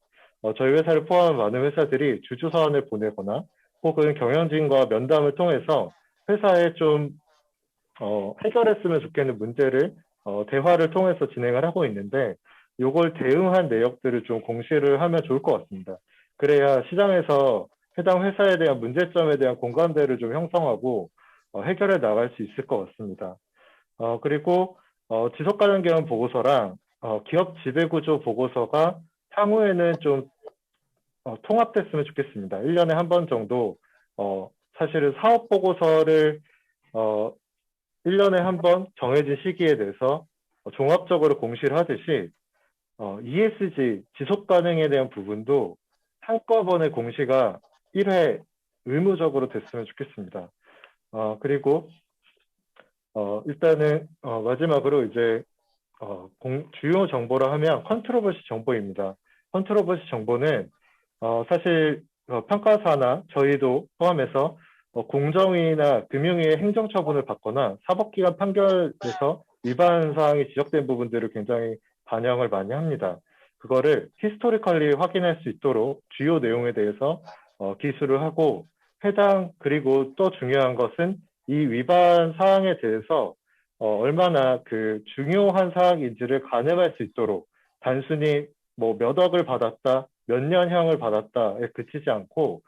저희 회사를 포함한 많은 회사들이 주주 서한을 보내거나 혹은 경영진과 면담을 통해서 회사에 좀 해결했으면 좋겠는 문제를 대화를 통해서 진행을 하고 있는데 이걸 대응한 내역들을 좀 공시를 하면 좋을 것 같습니다. 그래야 시장에서 해당 회사에 대한 문제점에 대한 공감대를 좀 형성하고 해결해 나갈 수 있을 것 같습니다. 그리고 지속 가능 경영 보고서랑 기업 지배구조 보고서가 향후에는 좀 통합됐으면 좋겠습니다. 1년에 한 번 정도 사실은 사업 보고서를 1년에 한 번 정해진 시기에 대해서 종합적으로 공시를 하듯이 ESG 지속 가능에 대한 부분도 한꺼번에 공시가 1회 의무적으로 됐으면 좋겠습니다. 그리고 일단은 마지막으로 이제 주요 정보라 하면 컨트로버시 정보입니다. 컨트로버시 정보는 사실 평가사나 저희도 포함해서 공정위나 금융위의 행정처분을 받거나 사법기관 판결에서 위반 사항이 지적된 부분들을 굉장히 반영을 많이 합니다. 그거를 히스토리컬리 확인할 수 있도록 주요 내용에 대해서 기술을 하고 그리고 또 중요한 것은 이 위반 사항에 대해서 얼마나 그 중요한 사항인지를 가늠할 수 있도록 단순히 뭐 몇 억을 받았다, 몇 년형을 받았다에 그치지 않고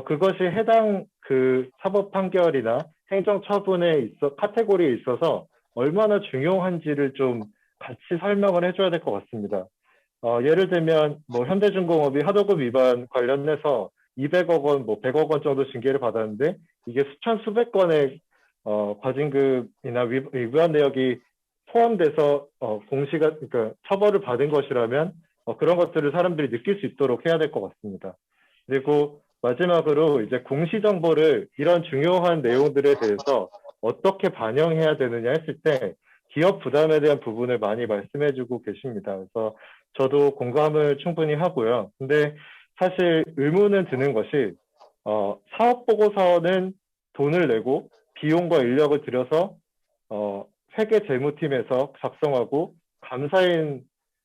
그것이 해당 그 사법 판결이나 행정 처분에 카테고리에 있어서 얼마나 중요한지를 좀 같이 설명을 해줘야 될 것 같습니다. 예를 들면 뭐 현대중공업이 하도급 위반 관련해서 200억 원, 뭐 100억 원 정도 징계를 받았는데 이게 수백 건의 과징금이나 위반 내역이 포함돼서 그러니까 처벌을 받은 것이라면 그런 것들을 사람들이 느낄 수 있도록 해야 될 것 같습니다. 그리고 마지막으로 이제 공시 정보를 이런 중요한 내용들에 대해서 어떻게 반영해야 되느냐 했을 때 기업 부담에 대한 부분을 많이 말씀해주고 계십니다. 그래서 저도 공감을 충분히 하고요. 근데 사실 의문은 드는 것이 사업 보고서는 돈을 내고 비용과 인력을 들여서 회계 재무팀에서 작성하고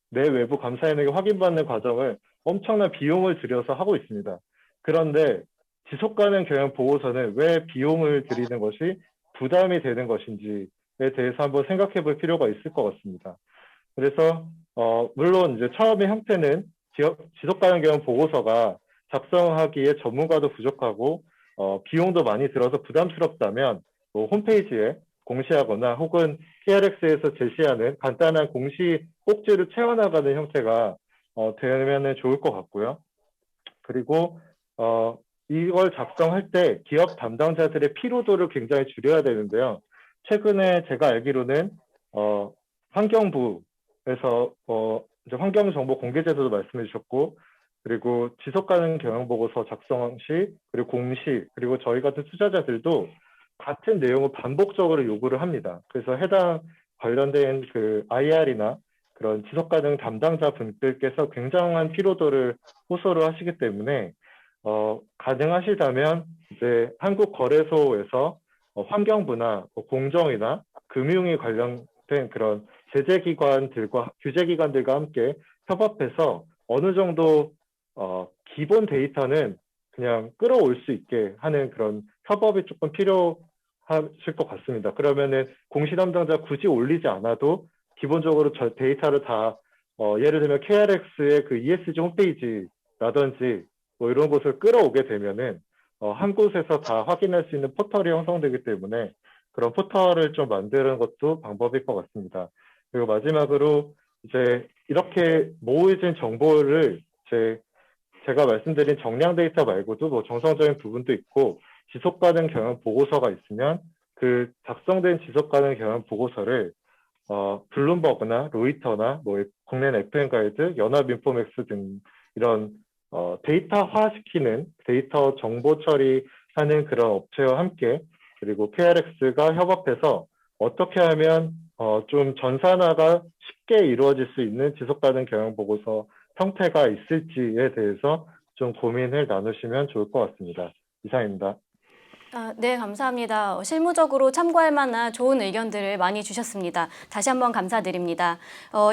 내 외부 감사인에게 확인받는 과정을 엄청난 비용을 들여서 하고 있습니다. 그런데 지속가능 경영 보고서는 왜 비용을 들이는 것이 부담이 되는 것인지에 대해서 한번 생각해 볼 필요가 있을 것 같습니다. 그래서 물론 이제 처음의 형태는 지속가능 경영 보고서가 작성하기에 전문가도 부족하고 비용도 많이 들어서 부담스럽다면 뭐 홈페이지에 공시하거나 혹은 KRX에서 제시하는 간단한 공시 꼭지를 채워나가는 형태가 되면 좋을 것 같고요. 그리고 이걸 작성할 때 기업 담당자들의 피로도를 굉장히 줄여야 되는데요. 최근에 제가 알기로는 환경부에서 이제 환경정보공개제도도 말씀해 주셨고 그리고 지속가능 경영보고서 작성 시 그리고 공시 그리고 저희 같은 투자자들도 같은 내용을 반복적으로 요구를 합니다. 그래서 해당 관련된 그 IR이나 그런 지속가능 담당자 분들께서 굉장한 피로도를 호소를 하시기 때문에 가능하시다면 이제 한국거래소에서 환경부나 공정이나 금융이 관련된 그런 제재기관들과 규제기관들과 함께 협업해서 어느 정도 기본 데이터는 그냥 끌어올 수 있게 하는 그런 협업이 조금 필요하실 것 같습니다. 그러면은 공시 담당자 굳이 올리지 않아도 기본적으로 저 데이터를 다 예를 들면 KRX의 그 ESG 홈페이지라든지 뭐 이런 곳을 끌어오게 되면은 한 곳에서 다 확인할 수 있는 포털이 형성되기 때문에 그런 포털을 좀 만드는 것도 방법일 것 같습니다. 그리고 마지막으로 이제 이렇게 모으진 정보를 제가 말씀드린 정량 데이터 말고도 뭐 정성적인 부분도 있고 지속가능 경영 보고서가 있으면 그 작성된 지속가능 경영 보고서를 블룸버그나 로이터나 뭐 국내 FM 가이드, 연합인포맥스 등 이런 데이터화시키는 데이터 정보 처리하는 그런 업체와 함께 그리고 KRX가 협업해서 어떻게 하면 좀 전산화가 쉽게 이루어질 수 있는 지속가능 경영 보고서 형태가 있을지에 대해서 좀 고민을 나누시면 좋을 것 같습니다. 이상입니다. 네, 감사합니다. 실무적으로 참고할 만한 좋은 의견들을 많이 주셨습니다. 다시 한번 감사드립니다.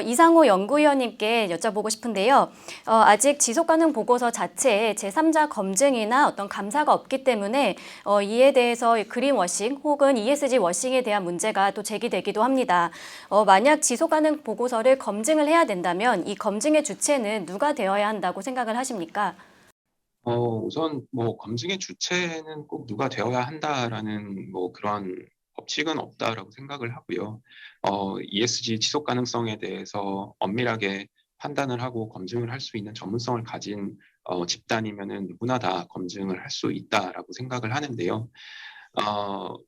이상호 연구위원님께 여쭤보고 싶은데요. 아직 지속가능 보고서 자체에 제3자 검증이나 어떤 감사가 없기 때문에 이에 대해서 그린워싱 혹은 ESG 워싱에 대한 문제가 또 제기되기도 합니다. 만약 지속가능 보고서를 검증을 해야 된다면 이 검증의 주체는 누가 되어야 한다고 생각을 하십니까? 우선 뭐 검증의 주체는 꼭 누가 되어야 한다라는 뭐 그런 법칙은 없다라고 생각을 하고요. ESG 지속 가능성에 대해서 엄밀하게 판단을 하고 검증을 할 수 있는 전문성을 가진 집단이면은 누구나 다 검증을 할 수 있다라고 생각을 하는데요.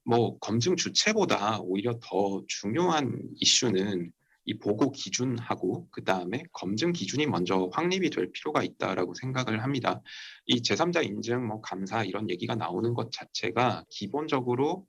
뭐 검증 주체보다 오히려 더 중요한 이슈는 이 보고 기준하고 그 다음에 검증 기준이 먼저 확립이 될 필요가 있다라고 생각을 합니다. 이 제3자 인증, 뭐 감사 이런 얘기가 나오는 것 자체가 기본적으로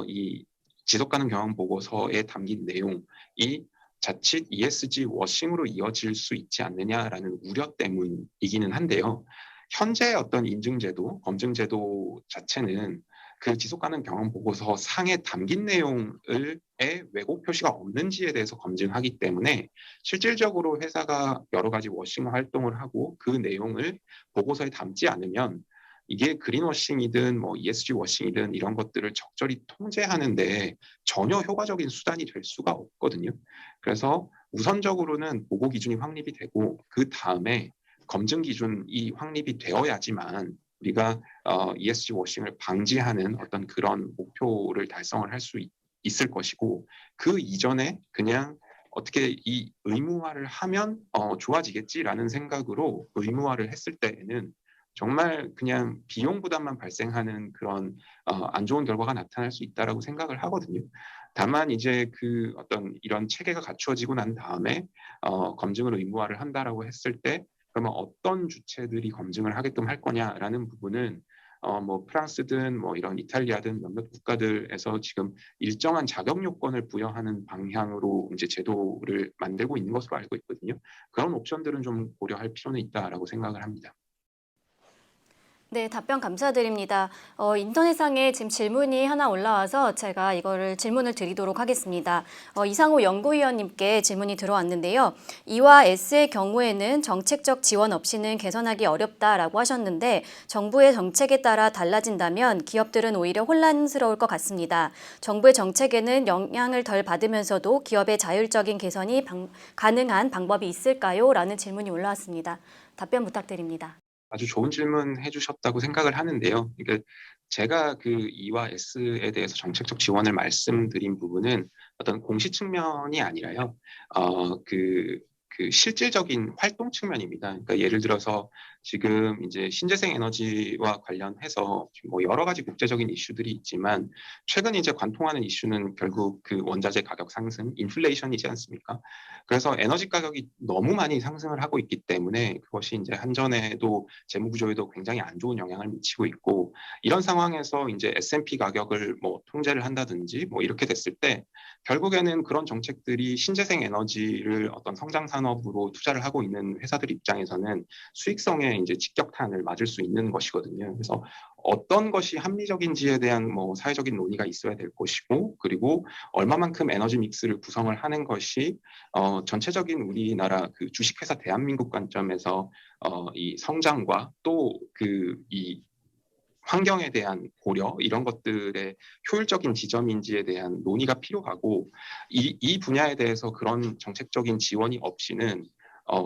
이 지속가능 경영 보고서에 담긴 내용이 자칫 ESG 워싱으로 이어질 수 있지 않느냐라는 우려 때문이기는 한데요. 현재 어떤 인증제도, 검증제도 자체는 그 지속가능 경영 보고서 상에 담긴 내용의 왜곡 표시가 없는지에 대해서 검증하기 때문에 실질적으로 회사가 여러 가지 워싱 활동을 하고 그 내용을 보고서에 담지 않으면 이게 그린워싱이든 뭐 ESG 워싱이든 이런 것들을 적절히 통제하는데 전혀 효과적인 수단이 될 수가 없거든요. 그래서 우선적으로는 보고 기준이 확립이 되고 그 다음에 검증 기준이 확립이 되어야지만 우리가 ESG 워싱을 방지하는 어떤 그런 목표를 달성을 할 수 있을 것이고 그 이전에 그냥 어떻게 이 의무화를 하면 좋아지겠지라는 생각으로 의무화를 했을 때에는 정말 그냥 비용 부담만 발생하는 그런 안 좋은 결과가 나타날 수 있다라고 생각을 하거든요. 다만 이제 그 어떤 이런 체계가 갖추어지고 난 다음에 검증을 의무화를 한다라고 했을 때 그러면 어떤 주체들이 검증을 하게끔 할 거냐라는 부분은 뭐 프랑스든 뭐 이런 이탈리아든 몇몇 국가들에서 지금 일정한 자격 요건을 부여하는 방향으로 이제 제도를 만들고 있는 것으로 알고 있거든요. 그런 옵션들은 좀 고려할 필요는 있다라고 생각을 합니다. 네, 답변 감사드립니다. 인터넷상에 지금 질문이 하나 올라와서 제가 이거를 질문을 드리도록 하겠습니다. 이상호 연구위원님께 질문이 들어왔는데요. E와 S의 경우에는 정책적 지원 없이는 개선하기 어렵다라고 하셨는데 정부의 정책에 따라 달라진다면 기업들은 오히려 혼란스러울 것 같습니다. 정부의 정책에는 영향을 덜 받으면서도 기업의 자율적인 개선이 가능한 방법이 있을까요? 라는 질문이 올라왔습니다. 답변 부탁드립니다. 아주 좋은 질문 해주셨다고 생각을 하는데요. 그러니까 제가 그 E와 S에 대해서 정책적 지원을 말씀드린 부분은 어떤 공시 측면이 아니라요. 그 실질적인 활동 측면입니다. 그러니까 예를 들어서 지금 이제 신재생 에너지와 관련해서 뭐 여러 가지 국제적인 이슈들이 있지만 최근 이제 관통하는 이슈는 결국 그 원자재 가격 상승, 인플레이션이지 않습니까? 그래서 에너지 가격이 너무 많이 상승을 하고 있기 때문에 그것이 이제 한전에도 재무 구조에도 굉장히 안 좋은 영향을 미치고 있고 이런 상황에서 이제 S&P 가격을 뭐 통제를 한다든지 뭐 이렇게 됐을 때 결국에는 그런 정책들이 신재생 에너지를 어떤 성장 산업으로 투자를 하고 있는 회사들 입장에서는 수익성에 이제 직격탄을 맞을 수 있는 것이거든요. 그래서 어떤 것이 합리적인지에 대한 뭐 사회적인 논의가 있어야 될 것이고 그리고 얼마만큼 에너지 믹스를 구성을 하는 것이 전체적인 우리나라 그 주식회사 대한민국 관점에서 이 성장과 또 그 이 환경에 대한 고려 이런 것들의 효율적인 지점인지에 대한 논의가 필요하고 이 분야에 대해서 그런 정책적인 지원이 없이는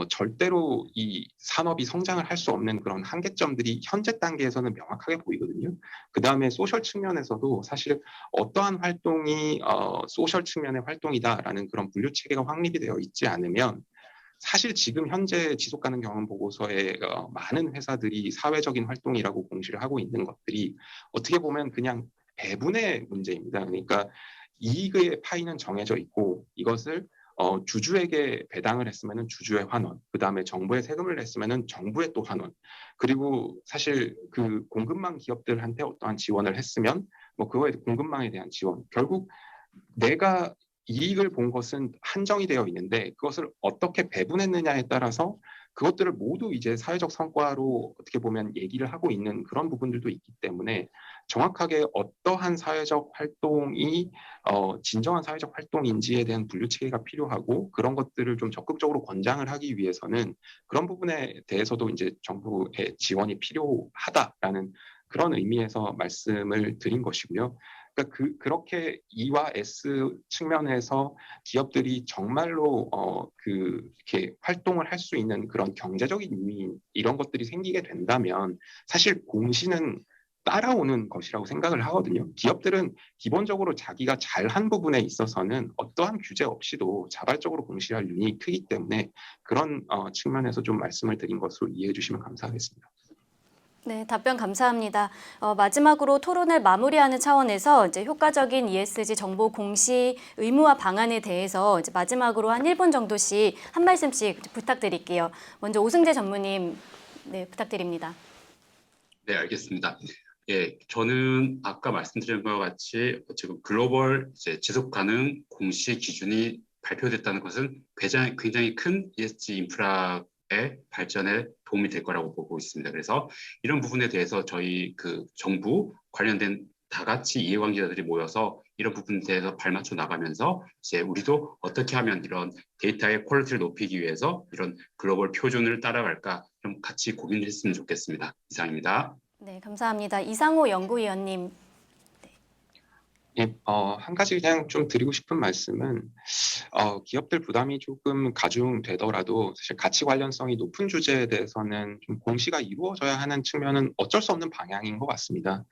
절대로 이 산업이 성장을 할 수 없는 그런 한계점들이 현재 단계에서는 명확하게 보이거든요. 그 다음에 소셜 측면에서도 사실 어떠한 활동이 소셜 측면의 활동이다라는 그런 분류 체계가 확립이 되어 있지 않으면 사실 지금 현재 지속가능 경영 보고서에 많은 회사들이 사회적인 활동이라고 공시를 하고 있는 것들이 어떻게 보면 그냥 배분의 문제입니다. 그러니까 이익의 파이는 정해져 있고 이것을 주주에게 배당을 했으면 주주의 환원, 그 다음에 정부에 세금을 냈으면 정부의 또 환원, 그리고 사실 그 공급망 기업들한테 어떠한 지원을 했으면 뭐 그거에 공급망에 대한 지원, 결국 내가 이익을 본 것은 한정이 되어 있는데 그것을 어떻게 배분했느냐에 따라서 그것들을 모두 이제 사회적 성과로 어떻게 보면 얘기를 하고 있는 그런 부분들도 있기 때문에 정확하게 어떠한 사회적 활동이 진정한 사회적 활동인지에 대한 분류 체계가 필요하고 그런 것들을 좀 적극적으로 권장을 하기 위해서는 그런 부분에 대해서도 이제 정부의 지원이 필요하다라는 그런 의미에서 말씀을 드린 것이고요. 그러니까 그렇게 E와 S 측면에서 기업들이 정말로 이렇게 활동을 할 수 있는 그런 경제적인 유인 이런 것들이 생기게 된다면 사실 공시는 따라오는 것이라고 생각을 하거든요. 기업들은 기본적으로 자기가 잘한 부분에 있어서는 어떠한 규제 없이도 자발적으로 공시할 유인이 크기 때문에 그런 측면에서 좀 말씀을 드린 것으로 이해해 주시면 감사하겠습니다. 네, 답변 감사합니다. 마지막으로 토론을 마무리하는 차원에서 이제 효과적인 ESG 정보 공시 의무화 방안에 대해서 이제 마지막으로 한 1분 정도씩 한 말씀씩 부탁드릴게요. 먼저 오승재 전무님, 네, 부탁드립니다. 네, 알겠습니다. 예, 저는 아까 말씀드린 것과 같이 지금 글로벌 지속 가능 공시 기준이 발표됐다는 것은 굉장히 큰 ESG 인프라의 발전에 도움이 될 거라고 보고 있습니다. 그래서 이런 부분에 대해서 저희 그 정부 관련된 다 같이 이해관계자들이 모여서 이런 부분에 대해서 발맞춰 나가면서 이제 우리도 어떻게 하면 이런 데이터의 퀄리티를 높이기 위해서 이런 글로벌 표준을 따라갈까 좀 같이 고민을 했으면 좋겠습니다. 이상입니다. 네, 감사합니다. 이상호 연구위원님. 예, 한 가지 그냥 좀 드리고 싶은 말씀은 기업들 부담이 조금 가중되더라도 사실 가치 관련성이 높은 주제에 대해서는 좀 공시가 이루어져야 하는 측면은 어쩔 수 없는 방향인 것 같습니다.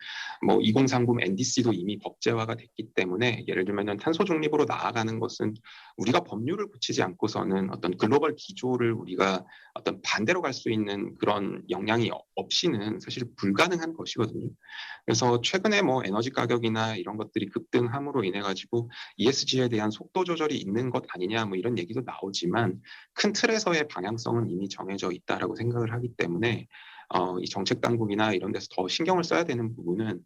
뭐 2030 NDC도 이미 법제화가 됐기 때문에 예를 들면은 탄소 중립으로 나아가는 것은 우리가 법률을 붙이지 않고서는 어떤 글로벌 기조를 우리가 어떤 반대로 갈 수 있는 그런 역량이 없이는 사실 불가능한 것이거든요. 그래서 최근에 뭐 에너지 가격이나 이런 것들이 급등함으로 인해 가지고 ESG에 대한 속도 조절이 있는 것 아니냐 뭐 이런 얘기도 나오지만 큰 틀에서의 방향성은 이미 정해져 있다라고 생각을 하기 때문에 이 정책 당국이나 이런 데서 더 신경을 써야 되는 부분은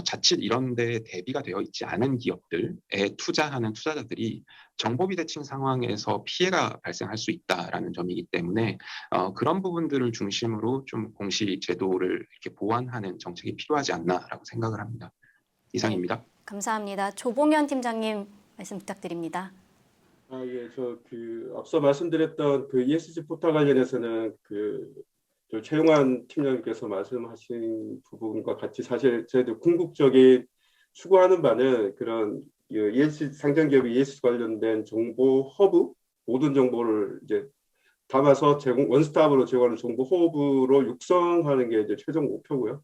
자칫 이런 데 대비가 되어 있지 않은 기업들에 투자하는 투자자들이 정보 비대칭 상황에서 피해가 발생할 수 있다라는 점이기 때문에 그런 부분들을 중심으로 좀 공시 제도를 이렇게 보완하는 정책이 필요하지 않나라고 생각을 합니다. 이상입니다. 네, 감사합니다. 조봉현 팀장님 말씀 부탁드립니다. 예, 앞서 말씀드렸던 그 ESG 포털 관련해서는 저 최용환 팀장님께서 말씀하신 부분과 같이 사실 저희들 궁극적인 추구하는 바는 그런 ESG 상장 기업의 ESG 관련된 정보 허브, 모든 정보를 이제 담아서 원스톱으로 제공하는 정보 허브로 육성하는 게 이제 최종 목표고요.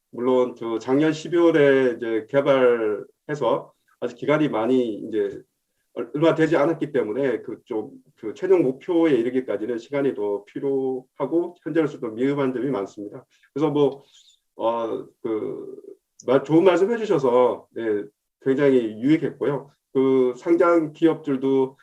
물론 작년 12월에 이제 개발해서 아직 기간이 많이 이제 얼마 되지 않았기 때문에 그 최종 목표에 이르기까지는 시간이 더 필요하고 현재로서도 미흡한 점이 많습니다. 그래서 좋은 말씀 해주셔서 네, 굉장히 유익했고요. 그 상장 기업들도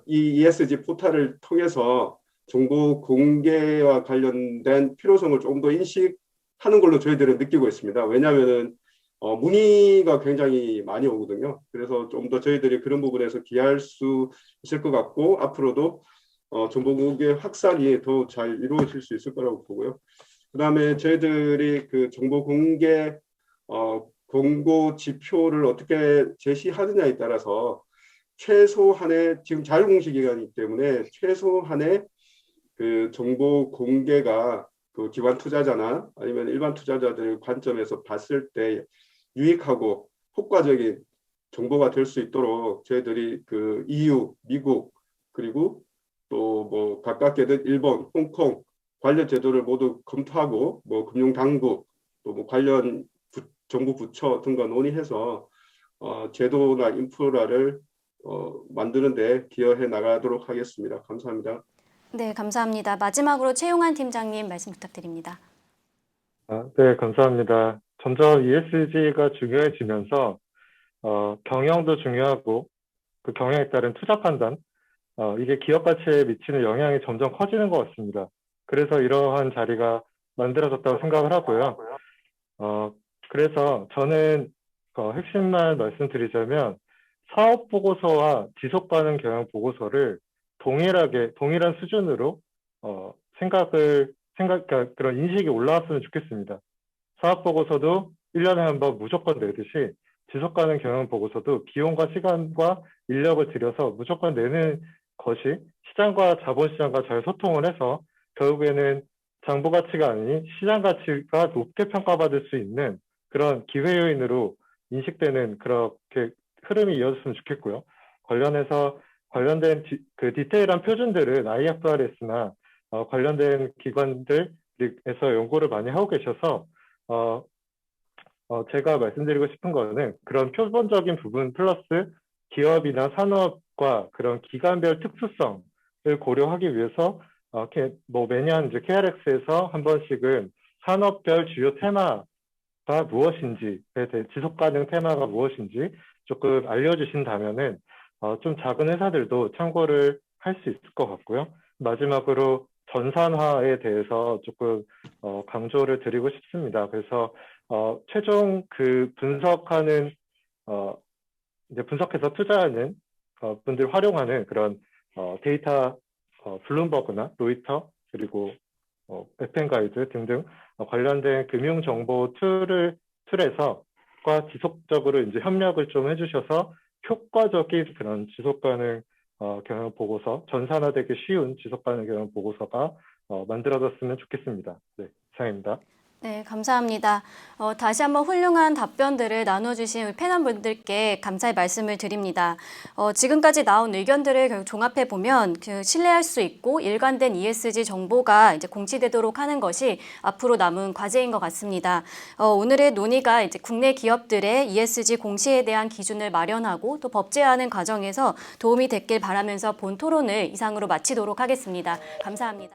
이 ESG 포탈을 통해서 정보 공개와 관련된 필요성을 조금 더 인식하는 걸로 저희들은 느끼고 있습니다. 왜냐하면은 문의가 굉장히 많이 오거든요. 그래서 좀 더 저희들이 그런 부분에서 기여할 수 있을 것 같고 앞으로도 정보 공개 확산이 더 잘 이루어질 수 있을 거라고 보고요. 그다음에 저희들이 그 정보 공개 공고 지표를 어떻게 제시하느냐에 따라서 최소한의 지금 자율공시 기간이기 때문에 최소한의 그 정보 공개가 그 기관 투자자나 아니면 일반 투자자들 관점에서 봤을 때 유익하고 효과적인 정보가 될 수 있도록 저희들이 그 EU, 미국 그리고 또 가깝게는 일본, 홍콩 관련 제도를 모두 검토하고 금융 당국 또 관련 정부 부처 등과 논의해서 제도나 인프라를 만드는데 기여해 나가도록 하겠습니다. 감사합니다. 네, 감사합니다. 마지막으로 최용환 팀장님 말씀 부탁드립니다. 네, 감사합니다. 점점 ESG가 중요해지면서 경영도 중요하고 그 경영에 따른 투자 판단, 이게 기업 가치에 미치는 영향이 점점 커지는 것 같습니다. 그래서 이러한 자리가 만들어졌다고 생각을 하고요. 그래서 저는 핵심만 말씀드리자면 사업 보고서와 지속 가능 경영 보고서를 동일한 수준으로 그러니까 그런 인식이 올라왔으면 좋겠습니다. 사업 보고서도 1년에 한 번 무조건 내듯이 지속 가능 경영 보고서도 비용과 시간과 인력을 들여서 무조건 내는 것이 시장과 자본시장과 잘 소통을 해서 결국에는 장부 가치가 아닌 시장 가치가 높게 평가받을 수 있는 그런 기회 요인으로 인식되는 그렇게 흐름이 이어졌으면 좋겠고요. 관련된 그 디테일한 표준들은 IFRS나 관련된 기관들에서 연구를 많이 하고 계셔서 제가 말씀드리고 싶은 거는 그런 표본적인 부분 플러스 기업이나 산업과 그런 기관별 특수성을 고려하기 위해서 매년 이제 KRX에서 한 번씩은 산업별 주요 테마가 무엇인지에 대해 지속 가능 테마가 무엇인지 조금 알려주신다면은 좀 작은 회사들도 참고를 할 수 있을 것 같고요. 마지막으로 전산화에 대해서 조금 강조를 드리고 싶습니다. 그래서 최종 그 분석하는 이제 분석해서 투자하는 분들 활용하는 그런 데이터 블룸버그나 로이터 그리고 FN가이드 등등 관련된 금융 정보 툴에서 지속적으로 이제 협력을 좀 해주셔서 효과적인 그런 지속 가능 경영 보고서, 전산화되기 쉬운 지속 가능 경영 보고서가 만들어졌으면 좋겠습니다. 네, 이상입니다. 네, 감사합니다. 다시 한번 훌륭한 답변들을 나눠주신 우리 패널분들께 감사의 말씀을 드립니다. 지금까지 나온 의견들을 결국 종합해 보면 신뢰할 수 있고 일관된 ESG 정보가 이제 공시되도록 하는 것이 앞으로 남은 과제인 것 같습니다. 오늘의 논의가 이제 국내 기업들의 ESG 공시에 대한 기준을 마련하고 또 법제화하는 과정에서 도움이 됐길 바라면서 본 토론을 이상으로 마치도록 하겠습니다. 감사합니다.